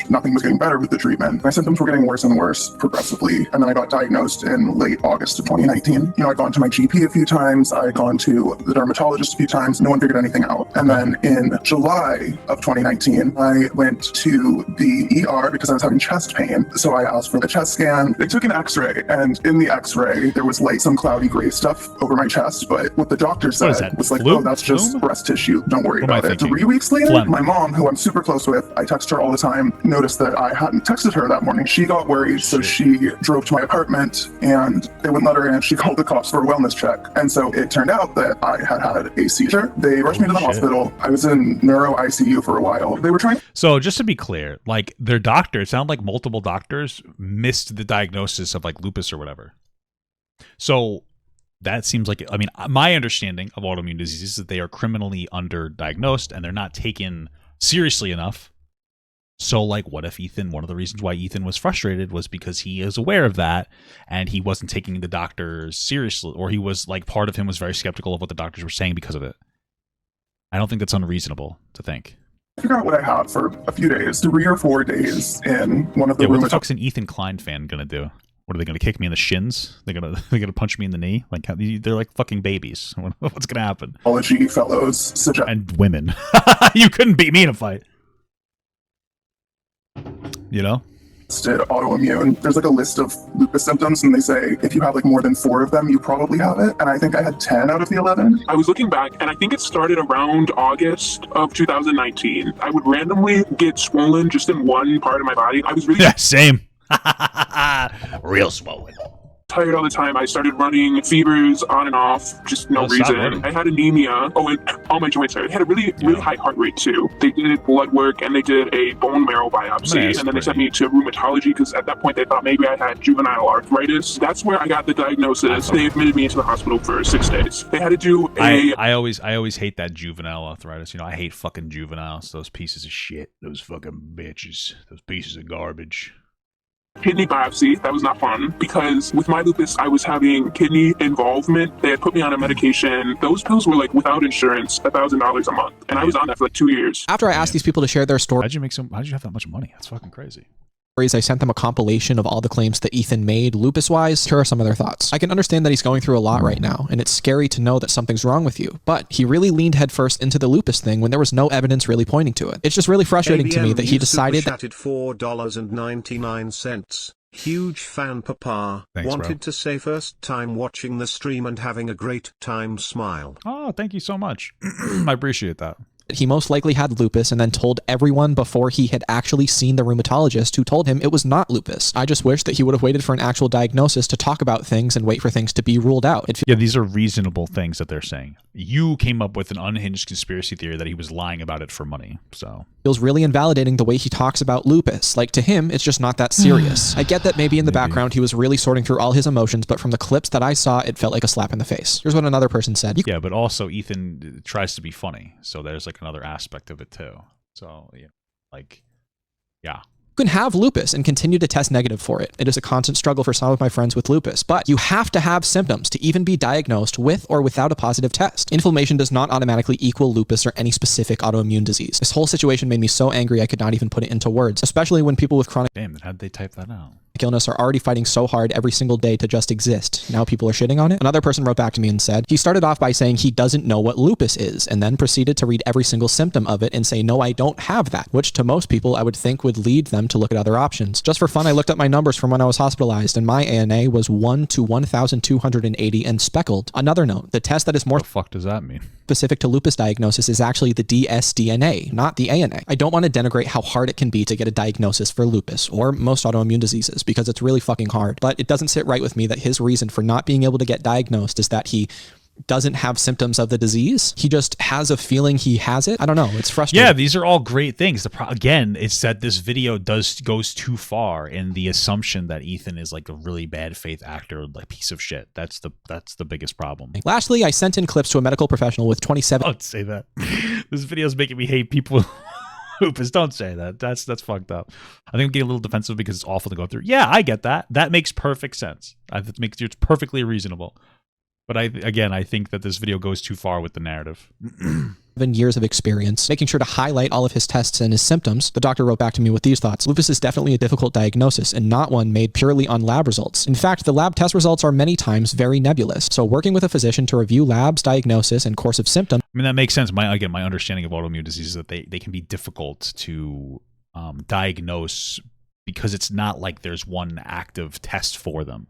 Nothing was getting better with the treatment. My symptoms were getting worse and worse progressively. And then I got diagnosed in late August of 2019. You know, I'd gone to my GP a few times. I'd gone to the dermatologist a few times. No one figured anything out. And then in July of 2019, I went to the ER because I was having chest pain. So I asked for the chest scan. They took an x-ray, and in the x-ray, there was like some cloudy gray stuff over my chest. But what the doctor said was like, oh, that's just breast tissue. Don't worry about it. 3 weeks later, my mom, who I'm super close with, I text her all the time, noticed that I hadn't texted her that morning. She got worried, so she drove to my apartment and they wouldn't let her in. She called the cops for a wellness check. And so it turned out that I had a seizure. They rushed me to the hospital. I was in neuro ICU for a while. They were trying. So just to be clear, like their doctor, it sounded like multiple doctors missed the diagnosis of like lupus or whatever. So that seems like, I mean, my understanding of autoimmune diseases is that they are criminally underdiagnosed and they're not taken seriously enough. So, like, what if one of the reasons why Ethan was frustrated was because he is aware of that and he wasn't taking the doctors seriously, or he was, like, part of him was very skeptical of what the doctors were saying because of it. I don't think that's unreasonable to think. I figured out what I had for a few days, 3 or 4 days in one of the rooms. What the fuck's an Ethan Klein fan gonna do? What are they gonna kick me in the shins? They're gonna punch me in the knee? Like they're like fucking babies. What's gonna happen? Oncology fellows suggest and women. You couldn't beat me in a fight. You know? Autoimmune. There's like a list of lupus symptoms, and they say if you have like more than 4 of them, you probably have it. And I think I had 10 out of the 11. I was looking back, and I think it started around August of 2019. I would randomly get swollen just in one part of my body. I was really same. Real swollen. tired all the time. I started running, fevers on and off, just no reason. I had anemia. Oh, and all my joints hurt. I had a really high heart rate too. They did blood work and they did a bone marrow biopsy, and then they sent me to rheumatology because at that point they thought maybe I had juvenile arthritis. That's where I got the diagnosis. They admitted me into the hospital for 6 days. They had to do a... I always hate that juvenile arthritis. You know, I hate fucking juveniles. Those pieces of shit. Those fucking bitches. Those pieces of garbage. Kidney biopsy. That was not fun because with my lupus, I was having kidney involvement. They had put me on a medication. Those pills were like without insurance, $1,000 a month, and I was on that for like 2 years. After I asked these people to share their story, how'd you have that much money? That's fucking crazy. I sent them a compilation of all the claims that Ethan made lupus-wise. Here are some of their thoughts. I can understand that he's going through a lot right now, and it's scary to know that something's wrong with you, but he really leaned headfirst into the lupus thing when there was no evidence really pointing to it. It's just really frustrating to me that he decided that... $4.99. Huge fan, Papa. Thanks, Wanted bro. to say first time watching the stream and having a great time, smile. Oh, thank you so much. I appreciate that. He most likely had lupus and then told everyone before he had actually seen the rheumatologist who told him it was not lupus. I just wish that he would have waited for an actual diagnosis to talk about things and wait for things to be ruled out. Yeah, these are reasonable things that they're saying. You came up with an unhinged conspiracy theory that he was lying about it for money, so... Feels really invalidating the way he talks about lupus. Like, to him, it's just not that serious. I get that maybe in the background he was really sorting through all his emotions, but from the clips that I saw, it felt like a slap in the face. Here's what another person said. Yeah, but also Ethan tries to be funny, so there's like another aspect of it too. So, yeah, like, yeah. You can have lupus and continue to test negative for it. It is a constant struggle for some of my friends with lupus, but you have to have symptoms to even be diagnosed with or without a positive test. Inflammation does not automatically equal lupus or any specific autoimmune disease. This whole situation made me so angry I could not even put it into words, especially when people with chronic... Damn, how'd they type that out? Illness are already fighting so hard every single day to just exist. Now people are shitting on it. Another person wrote back to me and said, he started off by saying he doesn't know what lupus is, and then proceeded to read every single symptom of it and say, no, I don't have that, which to most people I would think would lead them to look at other options. Just for fun, I looked up my numbers from when I was hospitalized, and my ANA was 1 to 1,280 and speckled. Another note, the test that is more... What the fuck does that mean? Specific to lupus diagnosis is actually the dsDNA, not the ANA. I don't want to denigrate how hard it can be to get a diagnosis for lupus, or most autoimmune diseases, because it's really fucking hard, but it doesn't sit right with me that his reason for not being able to get diagnosed is that he doesn't have symptoms of the disease. He just has a feeling he has it. I don't know. It's frustrating. Yeah, these are all great things. Again, it's that this video goes too far in the assumption that Ethan is like a really bad faith actor, like piece of shit. That's the biggest problem. Lastly, I sent in clips to a medical professional with 27. Don't say that. This video is making me hate people. Lupus, don't say that. That's fucked up. I think I'm getting a little defensive because it's awful to go through. Yeah, I get that. That makes perfect sense. It's perfectly reasonable. But I think that this video goes too far with the narrative. 7 years of experience, making sure to highlight all of his tests and his symptoms. The doctor wrote back to me with these thoughts. Lupus is definitely a difficult diagnosis and not one made purely on lab results. In fact, the lab test results are many times very nebulous. So working with a physician to review labs, diagnosis, and course of symptoms. I mean, that makes sense. My understanding of autoimmune disease is that they can be difficult to diagnose because it's not like there's one active test for them.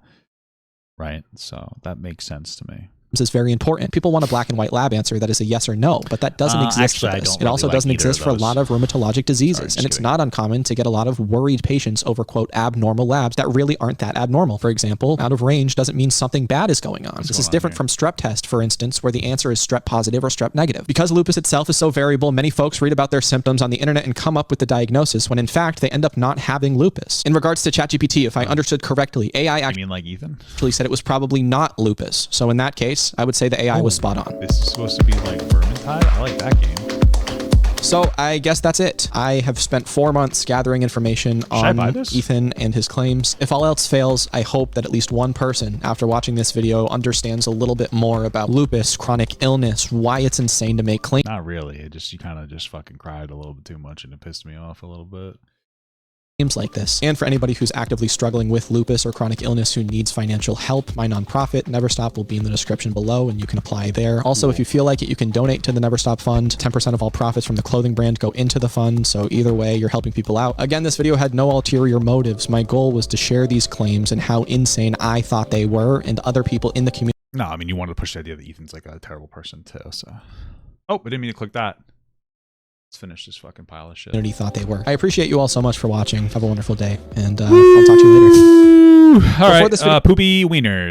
Right? So that makes sense to me. Is very important. People want a black and white lab answer that is a yes or no, but that doesn't exist for this. It also doesn't exist for a lot of rheumatologic diseases, and it's not uncommon to get a lot of worried patients over, quote, abnormal labs that really aren't that abnormal. For example, out of range doesn't mean something bad is going on. This is different from strep test, for instance, where the answer is strep positive or strep negative. Because lupus itself is so variable, many folks read about their symptoms on the internet and come up with the diagnosis when in fact they end up not having lupus. In regards to ChatGPT, if I understood correctly, AI actually, like Ethan? Actually said it was probably not lupus. So in that case, I would say the AI was spot on. This is supposed to be like Vermintide? I like that game. So I guess that's it. I have spent 4 months gathering information on Ethan and his claims. If all else fails, I hope that at least one person after watching this video understands a little bit more about lupus, chronic illness, why it's insane to make claims. Not really. You kind of just fucking cried a little bit too much and it pissed me off a little bit. Like this. And for anybody who's actively struggling with lupus or chronic illness who needs financial help, my nonprofit, Never Stop, will be in the description below and you can apply there. Also, if you feel like it, you can donate to the Never Stop Fund. 10% of all profits from the clothing brand go into the fund, so either way, you're helping people out. Again, this video had no ulterior motives. My goal was to share these claims and how insane I thought they were and other people in the community. No, I mean, you wanted to push the idea that Ethan's like a terrible person too, so. Oh, I didn't mean to click that. Let's finish this fucking pile of shit. Thought they were. I appreciate you all so much for watching. Have a wonderful day, and I'll talk to you later. All right. Poopy wieners.